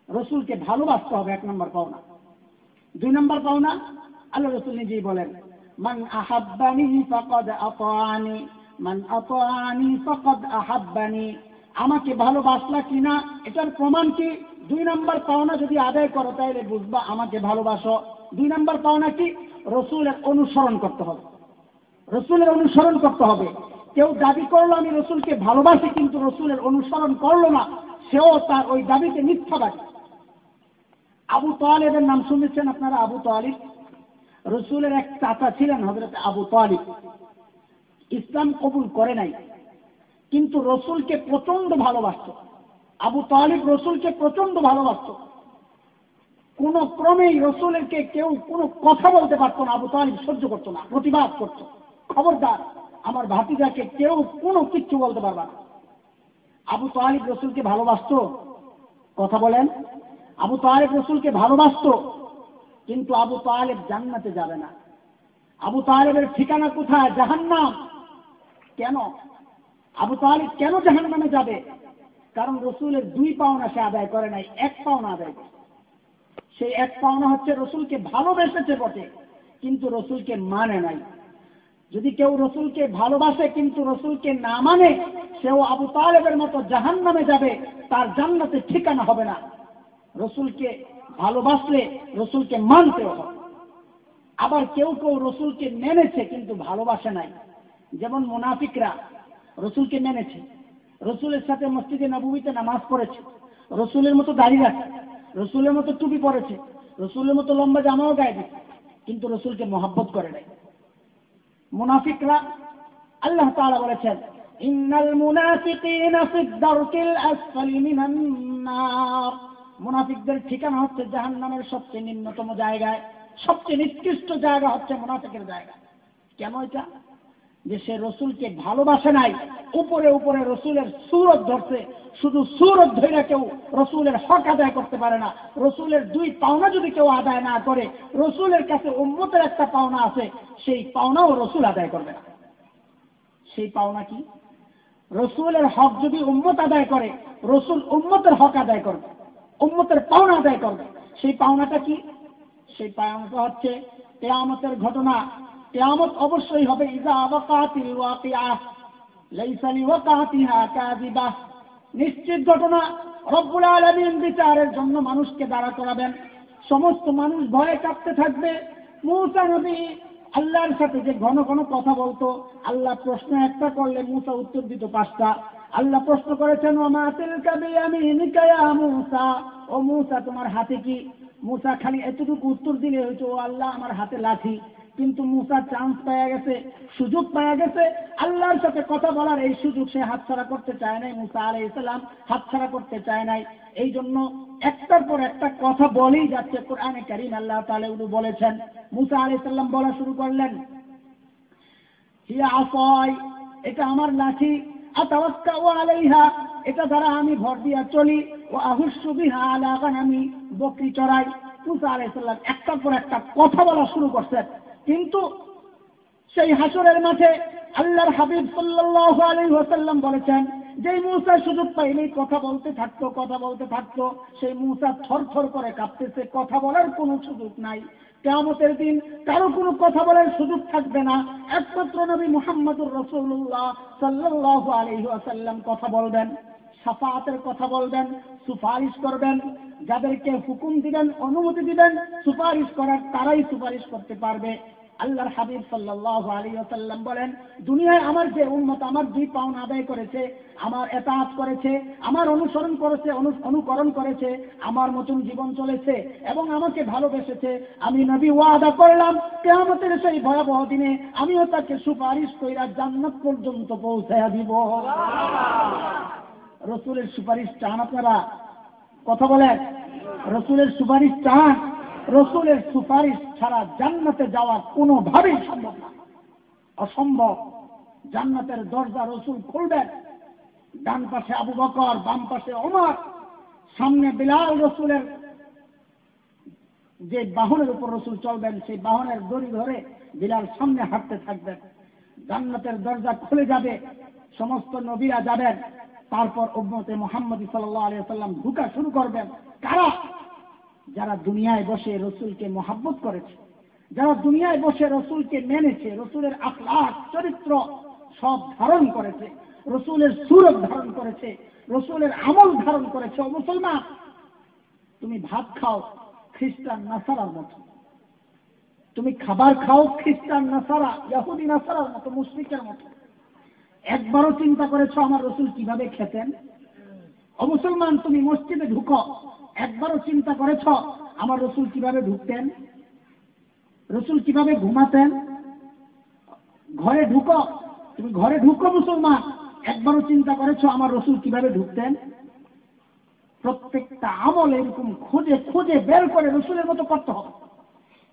রসুলকে ভালোবাসতে হবে, এক নম্বর পাওনা। দুই নম্বর পাওনা, আল্লাহ রসুল নিজেই বলেন, মান আহাব্বানি ফাকাদ আতাআনি, মান আতাআনি ফাকাদ আহাব্বানি। আমাকে ভালোবাসলা কিনা এটার প্রমাণ কি? দুই নম্বর পাওনা যদি আদায় করো তাহলে বুঝবা আমাকে ভালোবাসো। দুই নম্বর পাওনা কি? রসুলের অনুসরণ করতে হবে। রসুলের অনুসরণ করতে হবে। কেউ দাবি করলো আমি রসুলকে ভালোবাসি, কিন্তু রসুলের অনুসরণ করলো না, সেও তার ওই দাবিতে মিথ্যাবাদী। আবু তালেবের নাম শুনেছেন আপনারা? আবু তালিব রসুলের এক চাচা ছিলেন, হযরত আবু তালিব। ইসলাম কবুল করে নাই, কিন্তু রসুলকে প্রচন্ড ভালোবাসত। আবু তালিব রসুলকে প্রচন্ড ভালোবাসত। কোন ক্রমেই রসুলকে কেউ কোনো কথা বলতে পারতো না, আবু তালিব সহ্য করতো না, প্রতিবাদ করত, খবরদার আমার ভাতিজাকে কেউ কোনো কিচ্ছু বলতে পারবে না। আবু তালিব রসুলকে ভালোবাসত। কথা বলেন, আবু তালিব রসুলকে ভালোবাসত, কিন্তু আবু তালিব জান্নাতে যাবে না। আবু তালিবের ঠিকানা কোথায়? জাহান্নাম। কেন আবু তালিব কেন জাহান্নামে যাবে? কারণ রসুলের দুই পাওনা সে আদায় করে নাই, এক পাওনা আদায় করে। সেই এক পাওনা হচ্ছে রসুলকে ভালোবেসেছে বটে, কিন্তু রসুলকে মানে নাই। যদি কেউ রসুলকে ভালোবাসে কিন্তু রসুলকে না মানে, সেও আবু তালেবের মতো জাহান্নামে যাবে, তার জান্নাতে ঠিকানা হবে না। রসুলকে ভালোবাসলে রসুলকে মানতেও হবে। আবার কেউ কেউ রসুলকে মেনেছে কিন্তু ভালোবাসে নাই, যেমন মুনাফিকরা রসুলকে মেনেছে, রসুলের সাথে মসজিদে নববীতে নামাজ পড়েছে, রসুলের মতো দাড়ি রাখে, রসুলের মতো টুপি পরেছে, রসুলের মতো লম্বা জামাও গায়ে দিচ্ছে, কিন্তু রসুলকে মহব্বত করে নাই। মুনাফিকরা, আল্লাহ তাআলা বলেছেন, ইন্নাল মুনাফিকিনা ফিদ দারকিল আসফালি মিনান নার, মুনাফিকদের ঠিকানা হচ্ছে জাহান্নামের সবচেয়ে নিম্নতম জায়গায়, সবচেয়ে নিকৃষ্ট জায়গা হচ্ছে মুনাফিকের জায়গা। কেন এটা? যে সে রসুলকে ভালোবাসে নাই, উপরে উপরে রসুলের সুরত ধরছে, শুধু সুরত ধরে কেউ রসুলের হক আদায় করতে পারে না। রসুলের দুই পাওনা যদি কেউ আদায় না করে, রসুলের কাছে উম্মতের একটা পাওনা আছে, সেই পাওনাও রসুল আদায় করবে না। সেই পাওনা কি? রসুলের হক যদি উম্মত আদায় করে, রসুল উম্মতের হক আদায় করবে, উম্মতের পাওনা আদায় করবে। সেই পাওনাটা কি? সেই পাওনাটা হচ্ছে কিয়ামতের ঘটনা। কিয়ামত অবশ্যই হবে, ইযা ওয়াকাতিল ওয়াকিআহ লাইসা লিওয়াকাতিহা কাযিবা, নিশ্চিত ঘটনা। রব্বুল আলামিন বিচারের জন্য মানুষকে দাঁড়া করাবেন, সমস্ত মানুষ ভয়ে কাঁপতে থাকবে। মূসা নবী আল্লাহর সাথে যে ঘন ঘন কথা বলতো, আল্লাহ প্রশ্ন একটা করলে মূসা উত্তর দিত 5টা। আল্লাহ প্রশ্ন করেছেন, ওমা তিলকা বিয়ামিনিকা ইয়া মূসা, ও মূসা তোমার হাতে কি? মূসা খালি এতটুকু উত্তর দিলে হয়তো, ও আল্লাহ আমার হাতে লাঠি। কিন্তু মূসা চান্স পাওয়া গেছে, সুযোগ পাওয়া গেছে আল্লাহর সাথে কথা বলার, এই সুযোগ সে হাতছাড়া করতে চায় নাই। মূসা আলাইহিস সালাম হাতছাড়া করতে চায় নাই, এই জন্য একটার পর একটা কথা বলেই যাচ্ছে। কোরআনে কারীম আল্লাহ তাআলা বলেছেন, মূসা আলাইহিস সালাম বলা শুরু করলেন, হিয়া আসাই, এটা আমার লাঠি, আতাওয়াক্কাউ আলাইহা, এটা দ্বারা আমি ভর দিয়া চলি, ও আহুসু বিহা আলা গানামি, বকরি চড়াই। মূসা আলাইহিস সালাম একটার পর একটা কথা বলা শুরু করছেন। কিন্তু সেই হাসরের মাঠে আল্লাহর হাবিব সাল্লাল্লাহু আলাইহি ওয়াসাল্লাম বলেছেন, যেই মূসা সুযোগ পাইলেই কথা বলতে থাকতো, কথা বলতে থাকতো, সেই মূসা থরথর করে কাঁপতেছে, কথা বলার কোনো সুযোগ নাই। কিয়ামতের দিন কারো কোনো কথা বলার সুযোগ থাকবে না, একমাত্র নবী মুহাম্মদুর রাসূলুল্লাহ সাল্লাল্লাহু আলাইহি ওয়াসাল্লাম কথা বলবেন, শাফাআতের কথা বলবেন, সুপারিশ করবেন, যাদেরকে হুকুম দিবেন, অনুমতি দিবেন সুপারিশ করার, তারাই সুপারিশ করতে পারবে। আল্লাহর হাবিব সাল্লাল্লাহু আলাইহি ওয়াসাল্লাম বলেন, দুনিয়ায় আমার যে উম্মত আমার দুই পাওনা আদায় করেছে, আমার ইতাআত করেছে, আমার অনুসরণ করেছে, অনুকরণ করেছে, আমার মতন জীবন চলেছে এবং আমাকে ভালোবেসেছে, আমি নবী ওয়াদা করলাম কিয়ামতের সেই ভয়াবহ দিনে আমিও তাকে সুপারিশ কইরা জান্নাত পর্যন্ত পৌঁছায়া দিব। রসুলের সুপারিশ চান আপনারা? কথা বলেন, রসুলের সুপারিশ চান? রসুলের সুপারিশ ছাড়া জান্নাতে যাওয়া কোনোভাবেই সম্ভব না, অসম্ভব। জান্নাতের দরজা রসুল খুলবেন, ডান পাশে আবু বকর, বাম পাশে ওমর, সামনে বিলাল, রসুলের যে বাহনের উপর রসুল চলবেন সেই বাহনের দড়ি ধরে বিলাল সামনে হাঁটতে থাকবেন। জান্নাতের দরজা খুলে যাবে, সমস্ত নবীরা যাবেন, তারপর উম্মতে মুহাম্মদী সাল্লাল্লাহু আলাইহি ওয়াসাল্লাম ঢুকা শুরু করবেন। কারা? যারা দুনিয়ায় বসে রসুলকে মহব্বত করেছে, যারা দুনিয়ায় বসে রসুলকে মেনেছে, রসুলের আখলাক চরিত্র সব ধারণ করেছে, রসুলের সুরত ধারণ করেছে, রসুলের আমল ধারণ করেছে। ও মুসলমান, তুমি ভাত খাও খ্রিস্টান নাসারার মতো, তুমি খাবার খাও খ্রিস্টান নাসারা, ইহুদি নাসারার মতো, মুশরিকের মতো। একবারও চিন্তা করেছো আমার রসুল কিভাবে খেতেন? ও মুসলমান, তুমি মসজিদে ঢুকো, একবারও চিন্তা করেছ আমার রসুল কিভাবে ঢুকতেন, রসুল কিভাবে ঘুমাতেন? ঘরে ঢুকো, তুমি ঘরে ঢুকো মুসলমান, একবারও চিন্তা করেছ আমার রসুল কিভাবে ঢুকতেন? প্রত্যেকটা আমল এরকম খুঁজে খুঁজে বের করে রসুলের মতো করতে হবে।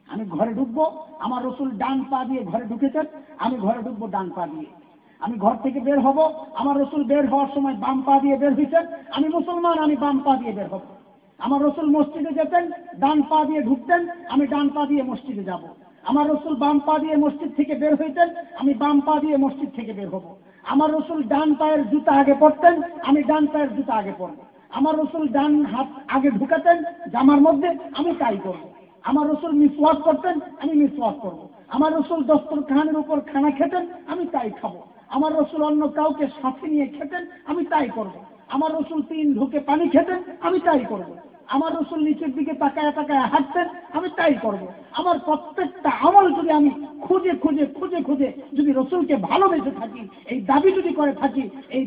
আমি ঘরে ঢুকবো, আমার রসুল ডান পা দিয়ে ঘরে ঢুকেছেন, আমি ঘরে ঢুকবো ডান পা দিয়ে। আমি ঘর থেকে বের হব, আমার রসুল বের হওয়ার সময় বাম পা দিয়ে বের হয়েছেন, আমি মুসলমান, আমি বাম পা দিয়ে বের হব। আমার রসুল মসজিদে যেতেন, ডান পা দিয়ে ঢুকতেন, আমি ডান পা দিয়ে মসজিদে যাব। আমার রসুল বাম পা দিয়ে মসজিদ থেকে বের হইতেন, আমি বাম পা দিয়ে মসজিদ থেকে বের হব। আমার রসুল ডান পায়ের জুতা আগে পরতেন, আমি ডান পায়ের জুতা আগে পরব। আমার রসুল ডান হাত আগে ঢুকাতেন জামার মধ্যে, আমি তাই করব। আমার রসুল মিসওয়াক করতেন, আমি মিসওয়াক করব। আমার রসুল দস্তরখানের উপর খানা খেতেন, আমি তাই খাবো। আমার রসুল অন্য কাউকে সাথে নিয়ে খেতেন, আমি তাই করব। আমার রসুল 3 ঢোকে পানি খেতেন, আমি তাই করব। আমার রসুল নিচের দিকে তাকায় তাকায় হাঁটতেন, আমি তাই করব। আমার প্রত্যেকটা আমল যদি আমি খুঁজে খুঁজে খুঁজে খুঁজে যদি রসুলকে ভালোবেসে থাকি, এই দাবি যদি করে থাকি, এই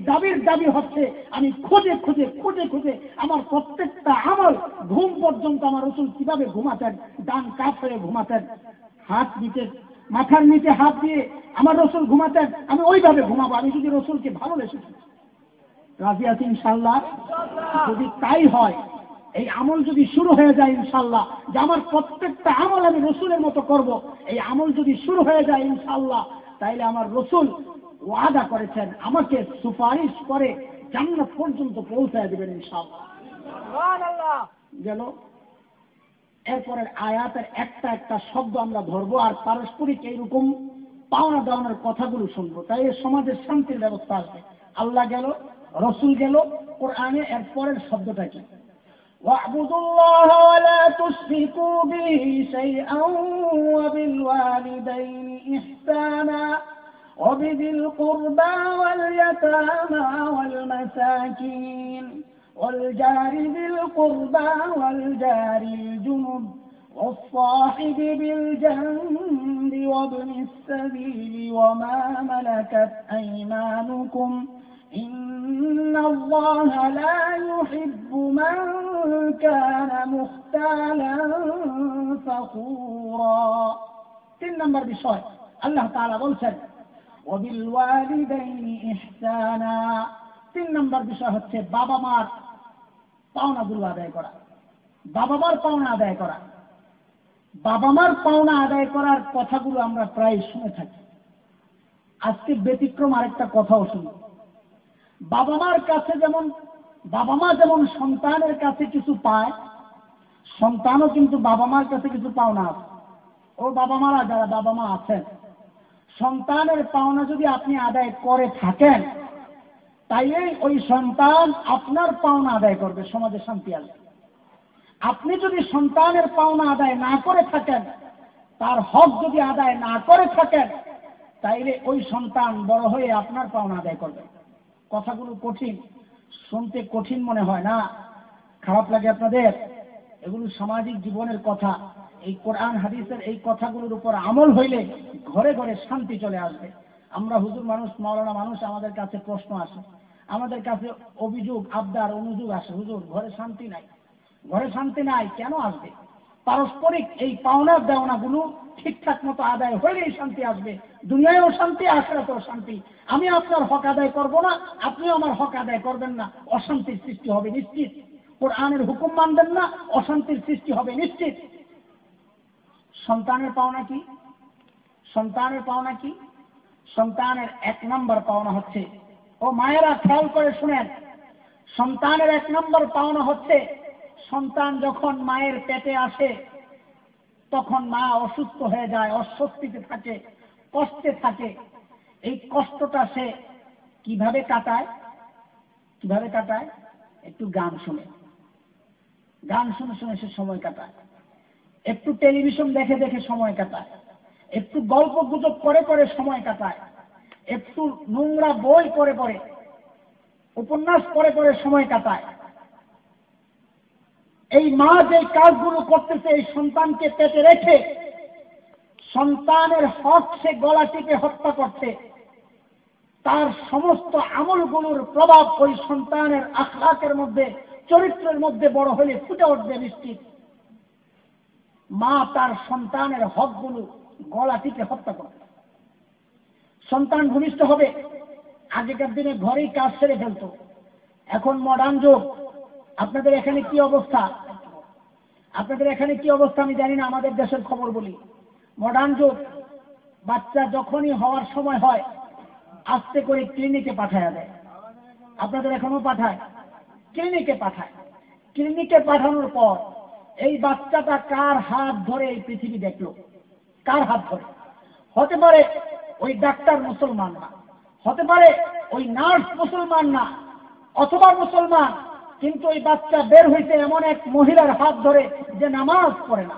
দাবি হচ্ছে আমি খুঁজে খুঁজে খুঁজে খুঁজে আমার প্রত্যেকটা আমল, ঘুম পর্যন্ত আমার রসুল কিভাবে ঘুমাতেন, ডান কাত হয়ে ঘুমাতেন, হাত নিচে মাথার নিচে হাত দিয়ে আমার রসুল ঘুমাতেন, আমি ওইভাবে ঘুমাবো। আমি যদি রসুলকে ভালোবেসে থাকি, রাজি আছি ইনশাআল্লাহ? যদি তাই হয়, এই আমল যদি শুরু হয়ে যায় ইনশাআল্লাহ, যে আমার প্রত্যেকটা আমল আমি রসুলের মতো করব, এই আমল যদি শুরু হয়ে যায় ইনশাআল্লাহ, তাইলে আমার রসুল ওয়াদা করেছেন আমাকে সুপারিশ করে জান্নাত পর্যন্ত পৌঁছায় দেবেন ইনশাআল্লাহ। সুবহানাল্লাহ। গেল। এরপরের আয়াতের একটা একটা শব্দ আমরা ধরবো আর পারস্পরিক এইরকম পাওনা দাওয়ানোর কথাগুলো শুনবো, তাই সমাজের শান্তির ব্যবস্থা আসবে। আল্লাহ গেল, রসুল গেল, কোরআনে এরপরের শব্দটা কি? واعبدوا الله ولا تشركوا به شيئا وبالوالدين إحسانا وبذي القربى واليتامى والمساكين والجار ذي القربى والجار الجنب والصاحب بالجنب وابن السبيل وما ملكت أيمانكم إن الله لا يحب من كان مختالا فخورا। 3 নম্বর বিষয় আল্লাহ তাআলা বলছেন وبالوالدين إحسانا। 3 নম্বর বিষয় হচ্ছে বাবা মার পাওনাগুলো আদায় করা। বাবা মার পাওনা আদায় করা। বাবা মার পাওনা আদায় করার কথাগুলো আমরা প্রায় শুনে থাকি। আজকে ব্যতিক্রম আরেকটা কথাও শুনি। বাবা মার কাছে যেমন, বাবা মা যেমন সন্তানের কাছে কিছু পায়, সন্তানও কিন্তু বাবা মার কাছে কিছু পাওনা আছে। ও বাবা মারা, যারা বাবা মা আছেন, সন্তানের পাওনা যদি আপনি আদায় করে থাকেন, তাইলে ওই সন্তান আপনার পাওনা আদায় করবে, সমাজে শান্তি আসবে। আপনি যদি সন্তানের পাওনা আদায় না করে থাকেন, তার হক যদি আদায় না করে থাকেন, তাইলে ওই সন্তান বড় হয়ে আপনার পাওনা আদায় করবে। কথাগুলো কঠিন, শুনতে কঠিন মনে হয় না? খারাপ লাগে আপনাদের? এগুলো সামাজিক জীবনের কথা। এই কোরআন হাদিসের এই কথাগুলোর উপর আমল হইলে ঘরে ঘরে শান্তি চলে আসবে। আমরা হুজুর মানুষ, মাওলানা মানুষ, আমাদের কাছে প্রশ্ন আসে, আমাদের কাছে অভিযোগ, আবদার, অনুযোগ আসে, হুজুর ঘরে শান্তি নাই। ঘরে শান্তি নাই কেন আসবে? পারস্পরিক এই পাওনা দেওয়ানাগুলো ঠিকঠাক মতো আদায় হইলেই শান্তি আসবে। দুনিয়ায়ও শান্তি, আখিরাতেও শান্তি। আমি আপনার হক আদায় করব না, আপনিও আমার হক আদায় করবেন না, অশান্তির সৃষ্টি হবে নিশ্চিত। কোরআনের হুকুম মানবেন না, অশান্তির সৃষ্টি হবে নিশ্চিত। সন্তানের পাওনা কি? সন্তানের পাওনা কি? সন্তানের 1 নম্বর পাওনা হচ্ছে, ও মায়েরা খেয়াল করে শুনেন, সন্তানের 1 নম্বর পাওনা হচ্ছে, সন্তান যখন মায়ের পেটে আসে তখন মা অসুস্থ হয়ে যায়, অস্বস্তিতে থাকে, কষ্টে থাকে। এই কষ্টটা সে কিভাবে কাটায়? কিভাবে কাটায়? একটু গান শুনে, গান শুনে শুনে সে সময় কাটায়। একটু টেলিভিশন দেখে দেখে সময় কাটায়। একটু গল্প গুজব করে করে সময় কাটায়। একটু নোংরা বই পড়ে পড়ে, উপন্যাস পড়ে পড়ে সময় কাটায়। এই মা যে কাজগুলো করতেছে, এই সন্তানকে পেটে রেখে সন্তানের হক সে গলা টিপে হত্যা করছে, তার সমস্ত আমলগুলোর প্রভাব ওই সন্তানের আখলাকের মধ্যে, চরিত্রের মধ্যে বড় হলে ফুটে উঠবে নিশ্চিত। মা তার সন্তানের হকগুলো গলা টিপে হত্যা করবে। সন্তান ভূমিষ্ঠ হবে, আগেকার দিনে ঘরেই কাজ সেরে ফেলত, এখন মডার্ন যুগ। আপনাদের এখানে কি অবস্থা? আপনাদের এখানে কি অবস্থা আমি জানি না, আমাদের দেশের খবর বলি। মডার্ন যুগ, বাচ্চা যখনই হওয়ার সময় হয় আস্তে করে ক্লিনিকে পাঠায় দেয়। আপনাদের এখনো পাঠায়? ক্লিনিকে পাঠায়। ক্লিনিকে পাঠানোর পর এই বাচ্চাটা কার হাত ধরে এই পৃথিবী দেখলো? কার হাত ধরে? হতে পারে ওই ডাক্তার মুসলমান না, হতে পারে ওই নার্স মুসলমান না, অথবা মুসলমান, কিন্তু ওই বাচ্চা বের হইতে এমন এক মহিলার হাত ধরে যে নামাজ পড়ে না,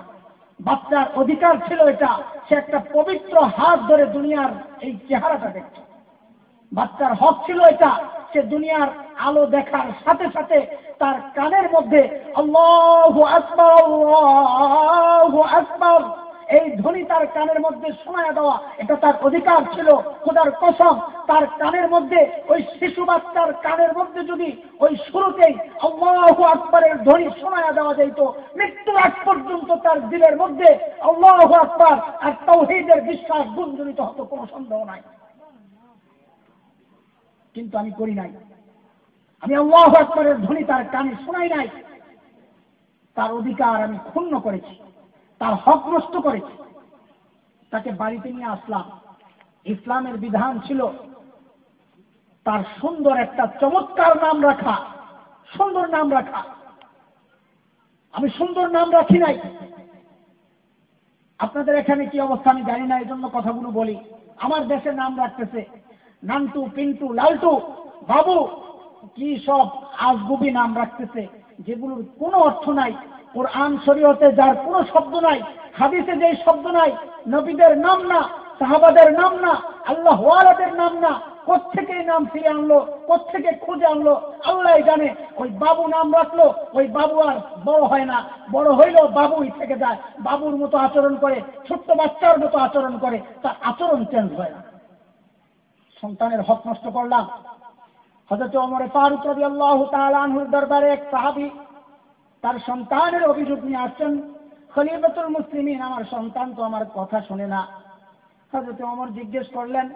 বাচ্চার অধিকার ছিল এটা, সে একটা পবিত্র হাত ধরে দুনিয়ার এই চেহারাটা দেখছে। বাচ্চার হক ছিল এটা, সে দুনিয়ার আলো দেখার সাথে সাথে তার কানের মধ্যে আল্লাহু আকবার আল্লাহু আকবার এই ধ্বনি তার কানের মধ্যে শোনায় দেওয়া, এটা তার অধিকার ছিল। খোদার কসম, তার কানের মধ্যে, ওই শিশু বাচ্চার কানের মধ্যে যদি ওই শুরুতেই আল্লাহু আকবারের ধ্বনি শোনায় দেওয়া যেত, মৃত্যুর আগ পর্যন্ত তার দিলের মধ্যে আল্লাহু আকবার আর তাওহীদের বিশ্বাস গুঞ্জরিত হতো, কোনো সন্দেহ নাই। কিন্তু আমি করি নাই, আমি আল্লাহু আকবারের ধ্বনি তার কানে শোনাই নাই। তার অধিকার আমি ক্ষুণ্ণ করেছি, তার হক নষ্ট করেছি। তাকে বাড়িতে নিয়ে আসলাম। ইসলামের বিধান ছিল তার সুন্দর একটা চমৎকার নাম রাখা, সুন্দর নাম রাখা। আমি সুন্দর নাম রাখি নাই। আপনাদের এখানে কি অবস্থা আমি জানি না, এই জন্য কথাগুলো বলি। আমার দেশে নাম রাখতেছে নান্টু, পিন্টু, লালটু, বাবু, কি সব আজগুবি নাম রাখতেছে, যেগুলোর কোনো অর্থ নাই। কোরআন শরীয়তে যার কোনো শব্দ নাই, হাদিসে যেই শব্দ নাই, নবীদের নাম না, সাহাবাদের নাম না, আল্লাহ ওয়ালাদের নাম না, কোত্থেকে এই নাম ফিরে আনলো, কোত্থেকে খুঁজে আনলো আল্লাহ জানে। ওই বাবু নাম রাখলো, ওই বাবু আর বড় হয় না, বড় হইলেও বাবুই থেকে যায়, বাবুর মতো আচরণ করে, ছোট্ট বাচ্চার মতো আচরণ করে, তার আচরণ চেঞ্জ হয় না। সন্তানের হক নষ্ট করলাম। হযরত ওমর ফারুক রাদিয়াল্লাহু তাআলা আনহুর দরবারে এক সাহাবী তার সন্তানের অভিযোগ নিয়ে আসছেন, খলিফাতুল মুসলিমিন, আমার সন্তান তো আমার কথা শোনে না। হযরত ওমর জিজ্ঞেস করলেন,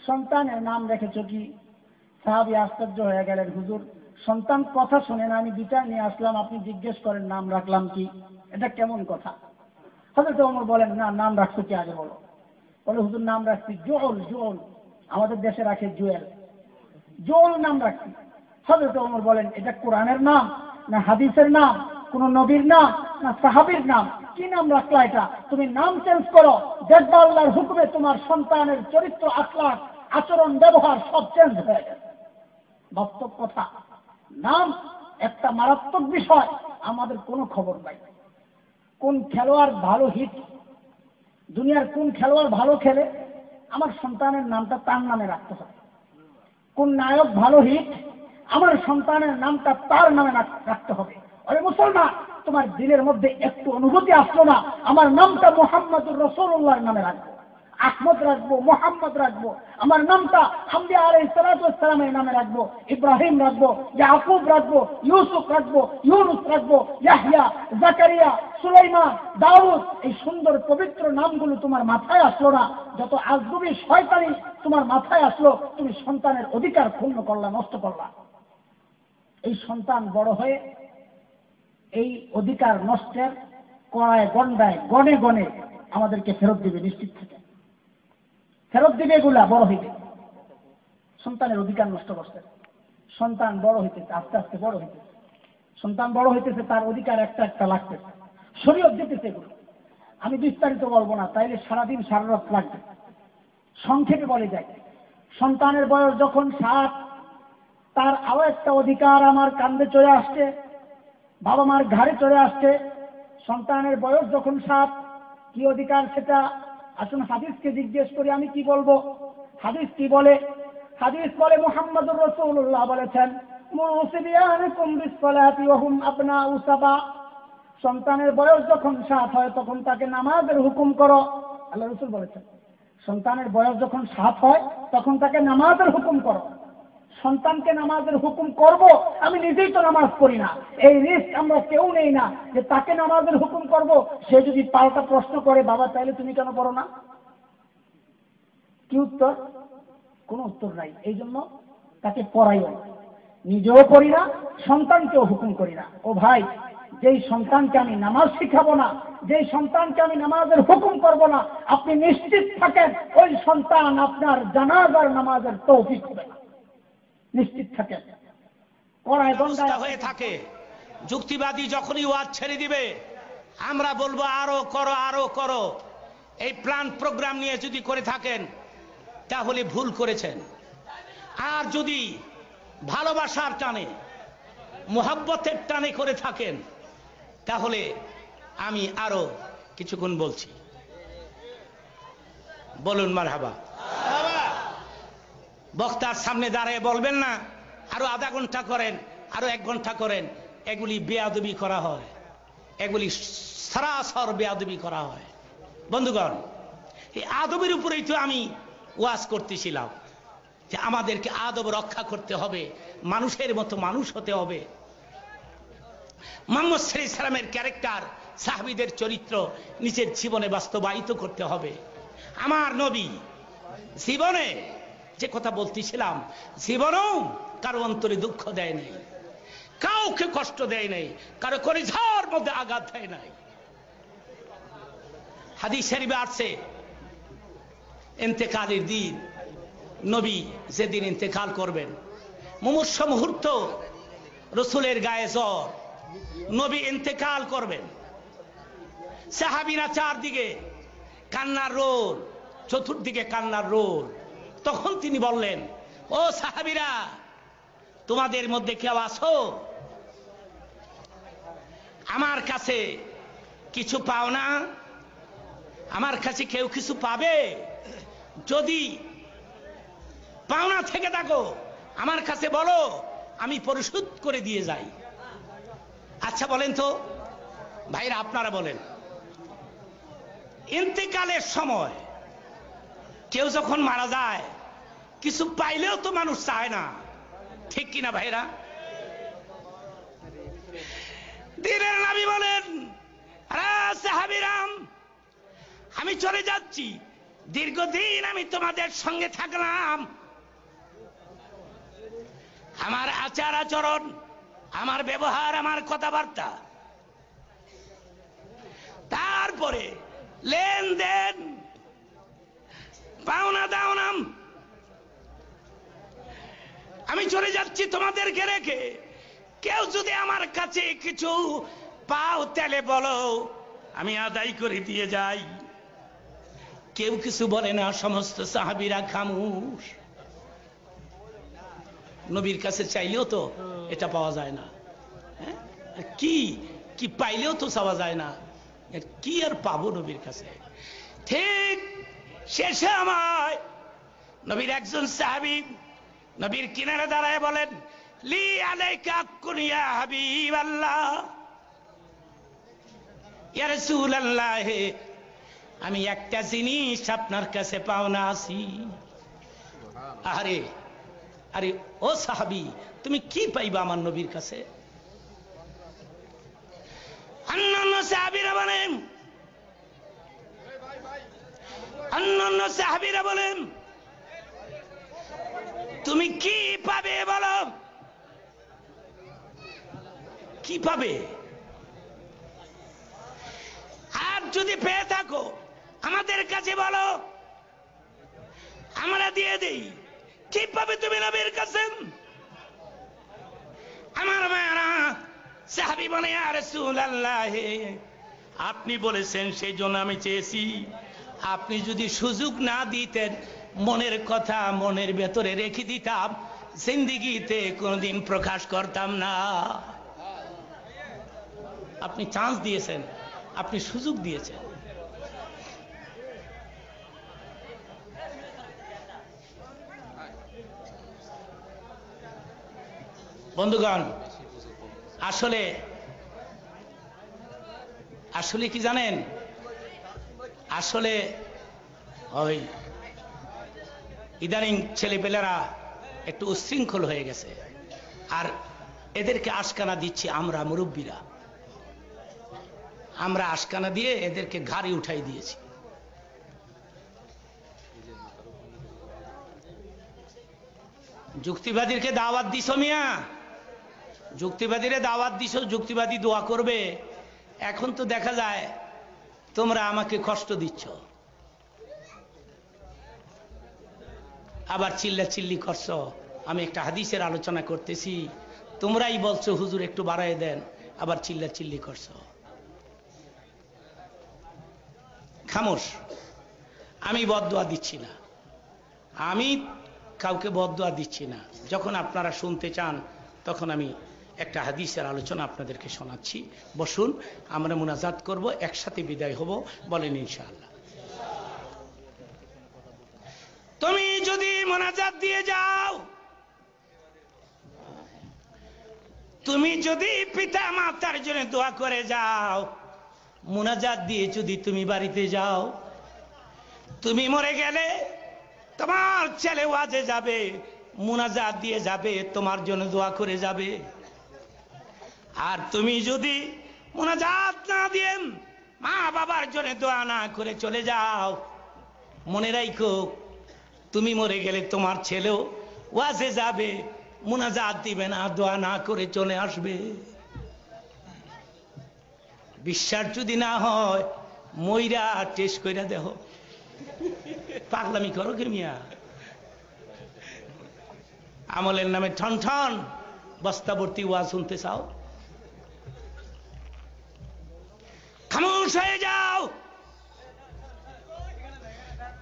সন্তানের নাম রেখেছ কি? সাহাবী আশ্চর্য হয়ে গেলেন, হুজুর সন্তান কথা শোনে না, আমি বিচার নিয়ে আসলাম, আপনি জিজ্ঞেস করেন নাম রাখলাম কি? এটা কেমন কথা? হযরত ওমর বলেন, না, নাম রাখছো কি আগে বলো। বলে, হুজুর নাম রাখছি জুয়েল। জুয়েল আমাদের দেশে রাখে জুয়েল, জুয়েল নাম রাখছি। হযরত ওমর বলেন, এটা কোরআনের নাম না হাদিসের নাম, কোন নবীর নাম না সাহাবীর নাম? কি নাম রাখলা এটা? তুমি নাম চেঞ্জ করো, দেখবা আল্লাহর হুকুমে তোমার সন্তানের চরিত্র, আখলাক, আচরণ, ব্যবহার সব চেঞ্জ হয়ে গেছে। বাস্তব কথা। নাম একটা মারাত্মক বিষয়। আমাদের কোনো খবর নাই কোন খেলোয়াড় ভালো হিট, দুনিয়ার কোন খেলোয়াড় ভালো খেলে, আমার সন্তানের নামটা তার নামে রাখতে হবে। কোন নায়ক ভালো হিট, আমার সন্তানের নামটা তার নামে রাখতে হবে। আরে মুসলমান, তোমার দিলের মধ্যে একটু অনুভূতি আসলো না, আমার নামটা মুহাম্মদুর রাসূলুল্লাহর নামে রাখবো, আহমদ রাখবো, মুহাম্মদ রাখবো, আমার নামটা আম্বিয়া আলাইহিস সালাতু ওয়াস সালামের নামে রাখবো, ইব্রাহিম রাখবো, ইয়াকুব রাখবো, ইউসুফ রাখবো, ইউনুস রাখবো, ইয়াহইয়া, জাকারিয়া, সুলাইমান, দাউদ, এই সুন্দর পবিত্র নামগুলো তোমার মাথায় আসলো না। যত আজগুবি শয়তানি তোমার মাথায় আসলো, তুমি সন্তানের অধিকার ক্ষুণ্ণ করলা, নষ্ট করলা। এই সন্তান বড় হয়ে এই অধিকার নষ্টের কড়ায় গন্ডায় গনে গনে আমাদেরকে ফেরত দিবে, নিশ্চিত থেকে ফেরত দিবে। এগুলা বড় হইবে, সন্তানের অধিকার নষ্ট করছে। সন্তান বড় হইতেছে, আস্তে আস্তে বড় হইতেছে, সন্তান বড় হইতেছে, তার অধিকার একটা একটা লাগতেছে, শরীয়ত দিতেছে। এগুলো আমি বিস্তারিত বলবো না, তাইলে সারাদিন সারা রাত লাগবে। সংক্ষেপে বলে যায়, সন্তানের বয়স যখন 7, তার আরো একটা অধিকার আমার কান্দে চলে আসছে, বাবা মার ঘাড়ে চলে আসছে। সন্তানের বয়স যখন 7, কি অধিকার সেটা? আসুন হাদিসকে জিজ্ঞেস করি, আমি কি বলবো। হাদিস কি বলে? হাদিস বলে, মুহাম্মদুর রাসূলুল্লাহ বলেছেন, মুসিবিয়ানুকুম বিসসালাতি ওয়া হুম আবনাউ সাবা। সন্তানের বয়স যখন 7 হয় তখন তাকে নামাজের হুকুম করো। আল্লাহ রাসূল বলেছেন, সন্তানের বয়স যখন 7 হয় তখন তাকে নামাজের হুকুম করো। সন্তানকে নামাজের হুকুম করব, আমি নিজেই তো নামাজ পড়ি না, এই রিস্ক আমরা কেউ নেই না যে তাকে নামাজের হুকুম করব। সে যদি পাল্টা প্রশ্ন করে, বাবা তাইলে তুমি কেন পড়ো না? কি উত্তর? কোনো উত্তর নাই। এই জন্য তাকে পড়াইও না, নিজেও পড়ি না, সন্তানকেও হুকুম করি না। ও ভাই, যেই সন্তানকে আমি নামাজ শিখাবো না, যেই সন্তানকে আমি নামাজের হুকুম করব না, আপনি নিশ্চিত থাকেন ওই সন্তান আপনার জানাজার নামাজের তৌফিক হবে না, নিশ্চিত থাকেন। কড়ায় গন্ডায় হয়ে থাকে। যুক্তিবাদী যখনই ওয়াজ ছেড়ে দিবে, আমরা বলবো আরো করো, আরো করো। এই প্ল্যান প্রোগ্রাম নিয়ে যদি করে থাকেন তাহলে ভুল করেছেন। আর যদি ভালোবাসার টানে, মোহাব্বতের টানে করে থাকেন, তাহলে আমি আরো কিছুক্ষণ বলছি, বলুন মারহাবা। বক্তার সামনে দাঁড়িয়ে বলবেন না আরো আধা ঘন্টা করেন, আরো 1 ঘন্টা করেন। এগুলি বেয়াদবি করা হয়, এগুলি সরাসর বেয়াদবি করা হয়। বন্ধুগণ, এই আদবের উপরেই তো আমি ওয়াজ করতেছিলাম যে আমাদেরকে আদব রক্ষা করতে হবে, মানুষের মতো মানুষ হতে হবে। মুহাম্মদ সাল্লাল্লাহু আলাইহি সাল্লামের ক্যারেক্টার, সাহাবীদের চরিত্র নিজের জীবনে বাস্তবায়িত করতে হবে। আমার নবী জীবনে যে কথা বলতেছিলাম, জীবনেও কারো অন্তরে দুঃখ দেয় নাই, কাউকে কষ্ট দেয় নাই, কারো কলিজার মধ্যে আঘাত দেয় নাই। হাদিস শরীফে আছে ইন্তেকালের দিন, নবী যেদিন ইন্তেকাল করবেন, মুমূর্ষ মুহূর্ত, রাসূলের গায়ে জ্বর, নবী ইন্তেকাল করবেন, সাহাবীরা চারদিকে কান্নার রোল, চতুর্দিকে কান্নার রোল। তখন তিনি বললেন, ও সাহাবীরা, তোমাদের মধ্যে কেউ আছো আমার কাছে কিছু পাও না? আমার কাছে কেউ কিছু পাবে? যদি পাওনা থেকে থাকো আমার কাছে বলো, আমি পরিশোধ করে দিয়ে যাই। আচ্ছা বলেন তো ভাইরা, আপনারা বলেন, ইন্তেকালের সময় কেউ যখন মারা যায় কিছু পাইলেও তো মানুষ চায় না, ঠিক কিনা ভাইরা? দিনের নবী বলেন, সাহাবীরাম, আমি চলে যাচ্ছি, দীর্ঘদিন আমি তোমাদের সঙ্গে থাকলাম, আমার আচার আচরণ, আমার ব্যবহার, আমার কথাবার্তা, তারপরে লেনদেন, পাওনা দাওনা, আমি চলে যাচ্ছি তোমাদেরকে রেখে। কেউ যদি আমার কাছে কিছু পাও তাহলে বলো, আমি আদায় করে দিয়ে যাই। কেউ কিছু বলে না, সমস্ত সাহাবীরা খামোশ। নবীর কাছে চাইলেও তো এটা পাওয়া যায় না, কি কি পাইলেও তো চাওয়া যায় না, কি আর পাবো নবীর কাছে? ঠিক শেষে আমায় নবীর একজন সাহাবী নবীর কিনারে দাঁড়ায় বলেন, লি আলাইকা হাক্কুন ইয়া হাবিবাল্লাহ, ইয়া রাসূলুল্লাহ, আমি একটা জিনিস আপনার কাছে পাওনা আছি। আরে আরে ও সাহাবী, তুমি কি পাইবা আমার নবীর কাছে? অন্যান্য সাহাবীরা বলেন, তুমি কি পাবে বলো, কি পাবে? আর যদি পেয়ে থাকো আমাদের কাছে বলো, আমরা দিয়ে দেই। কি পাবে তুমি নবীর কাছে? আমার মায়েরা, সাহাবী বলে, ইয়া রাসূলুল্লাহ, আপনি বলেছেন সেই জন্য আমি চেয়েছি। আপনি যদি সুযোগ না দিতেন, মনের কথা মনের ভেতরে রেখে দিতাম, জিন্দেগিতে কোনোদিন প্রকাশ করতাম না। আপনি চান্স দিয়েছেন, আপনি সুযোগ দিয়েছেন। বন্ধুগণ, আসলে আসলে কি জানেন, আসলে ওই ইদানিং ছেলেপেলেরা একটু উচ্ছৃঙ্খল হয়ে গেছে, আর এদেরকে আশকানা দিচ্ছি আমরা মুরব্বীরা। আমরা আশকানা দিয়ে এদেরকে ঘাড়ে উঠাই দিয়েছি। যুক্তিবাদীকে দাওয়াত দিছ মিয়া, যুক্তিবাদীরে দাওয়াত দিছ, যুক্তিবাদী দোয়া করবে। এখন তো দেখা যায় তোমরা আমাকে কষ্ট দিচ্ছ, আবার চিল্লা চিল্লি করছো। আমি একটা হাদিসের আলোচনা করতেছি, তোমরাই বলছো হুজুর একটু বাড়ায় দেন, আবার চিল্লা চিল্লি করছো। খামোশ। আমি বদদোয়া দিচ্ছি না, আমি কাউকে বদদোয়া দিচ্ছি না। যখন আপনারা শুনতে চান তখন আমি একটা হাদিসের আলোচনা আপনাদেরকে শোনাচ্ছি। বসুন, আমরা মুনাজাত করব, একসাথে বিদায় হব। বলেন ইনশাআল্লাহ। তুমি যদি মুনাজাত দিয়ে যাও, তুমি যদি পিতা মাতার জন্য দোয়া করে যাও, মুনাজাত দিয়ে যদি তুমি বাড়িতে যাও, তুমি মরে গেলে তোমার ছেলে ওয়াজে যাবে, মুনাজাত দিয়ে যাবে, তোমার জন্য দোয়া করে যাবে। আর তুমি যদি মুনাজাত না দিয়ে মা বাবার জন্য দোয়া না করে চলে যাও, মনে রাখো তুমি মরে গেলে তোমার ছেলেও ওয়াজে যাবে, মুনাজাত দিবে না, দোয়া না করে চলে আসবে। বিশ্বাস যদি না হয় মইরা টেস্ট কইরা দেখো। পাগলামি করো কে মিয়া? আমলের নামে ঠন ঠন বস্তাবর্তী ওয়াজ শুনতে চাও? খামোশ হয়ে যাও,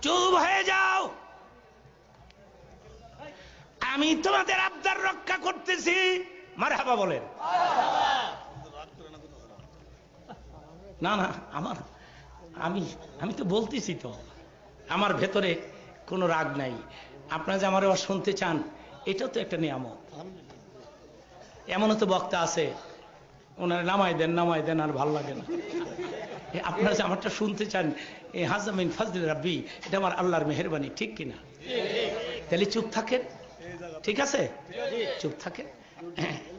চুপ হয়ে যাও। আমি তোমাদের আবদার রক্ষা করতেছি। মারহাবা বলেন। না না, আমি তো বলতেছি তো, আমার ভেতরে কোনো রাগ নাই। আপনারা যে আমার শুনতে চান, এটাও তো একটা নিয়ামত। এমনও তো বক্তা আছে, ওনারা নামাই দেন আর ভালো লাগে না। আপনারা যে আমারটা শুনতে চান, এই হাজামিন ফাজল রাব্বি, এটা আমার আল্লাহর মেহেরবানি, ঠিক কিনা? তাহলে চুপ থাকেন, ঠিক আছে? চুপ থাকেন।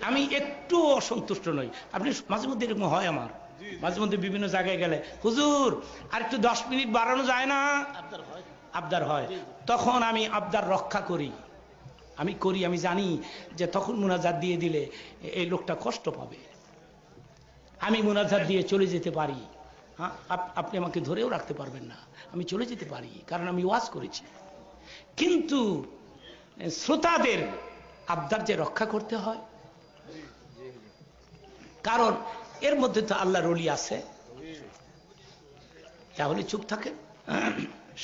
আমি একটু অসন্তুষ্ট নই। আপনি মাঝে মধ্যে এরকম হয়, আমার মাঝে মধ্যে বিভিন্ন জায়গায় গেলে, হুজুর আর একটু 10 মিনিট বাড়ানো যায় না? আবদার হয়। তখন আমি আবদার রক্ষা করি। আমি জানি যে তখন মুনাজাত দিয়ে দিলে এই লোকটা কষ্ট পাবে। আমি মুনাজাত দিয়ে চলে যেতে পারি। হ্যাঁ, আপনি আমাকে ধরেও রাখতে পারবেন না, আমি চলে যেতে পারি, কারণ আমি ওয়াজ করেছি। কিন্তু শ্রোতাদের আবদার যে রক্ষা করতে হয়, কারণ এর মধ্যে তো আল্লাহর ওলি আছে। তাহলে চুপ থাকেন,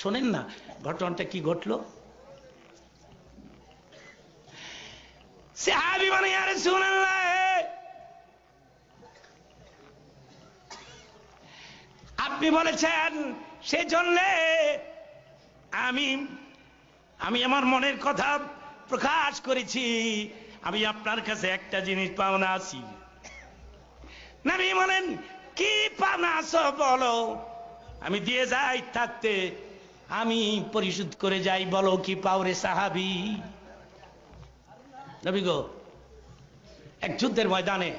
শোনেন না ঘটনাটা কি ঘটলো। সাহাবী মানে ইয়া রাসূলুল্লাহ, আপনি বলেছেন সেজন্য আমি আমার মনের কথা প্রকাশ করেছি। আমি আপনার কাছে একটা জিনিস পাওনা আছি। নবী বলেন, কি পাওনা আছো বলো, আমি দিয়ে যাই, থাকতে আমি পরিশোধ করে যাই। বলো কি পাও রে সাহাবী? নবী গো, এক যুদ্ধের ময়দানে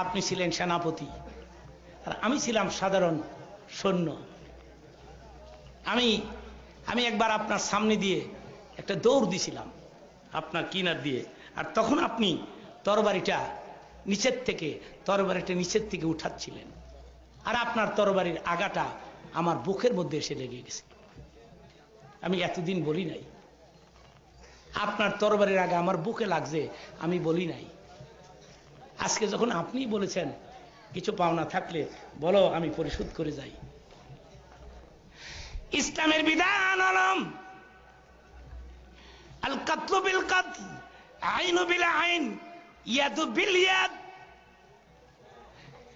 আপনি ছিলেন সেনাপতি, আর আমি ছিলাম সাধারণ সৈন্য। আমি একবার আপনার সামনে দিয়ে একটা দৌড় দিছিলাম, আপনার কিনার দিয়ে, আর তখন আপনি তরবারিটা নিচের থেকে উঠাচ্ছিলেন, আর আপনার তরবারির আগাটা আমার বুকের মধ্যে এসে লেগে গেছে। আমি এতদিন বলি নাই, আপনার তরবারির আগা আমার বুকে লাগছে, আমি বলি নাই। আজকে যখন আপনি বলেছেন কিছু পাওনা থাকলে বলো, আমি পরিশোধ করে যাই। ইসলামের বিধান হলম আল কাতলু বিল কাতল, আইনু বিল আইন, ইয়াদু বিল ইয়াদ।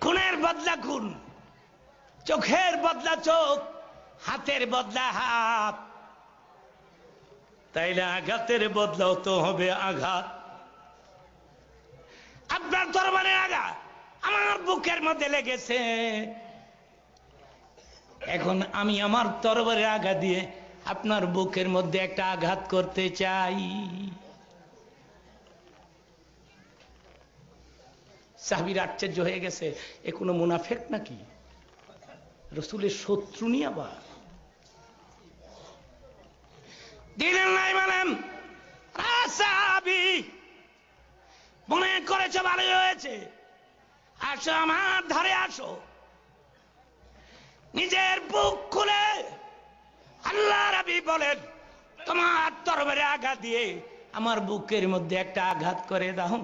খুনের বদলা খুন, চোখের বদলা চোখ, হাতের বদলা হাত, তাইলে আঘাতের বদলাও তো হবে আঘাত। আপনার তরবারির আগা আমার বুকের মধ্যে লেগেছে, এখন আমি আমার তরবারির আগা দিয়ে আপনার বুকের মধ্যে একটা আঘাত করতে চাই। সাহাবীরা আশ্চর্য হয়ে গেছে, এ কোনো মুনাফিক নাকি? রাসূলের শত্রু নি আবার? দিলেন নাই বলেন, সাহাবী মনে করেছে ভালোই হয়েছে, আসো আমার ধারে আসো। নিজের বুক খুলে আল্লাহ নবী বলেন, তোমার তরবারে আঘাত দিয়ে আমার বুকের মধ্যে একটা আঘাত করে দাও।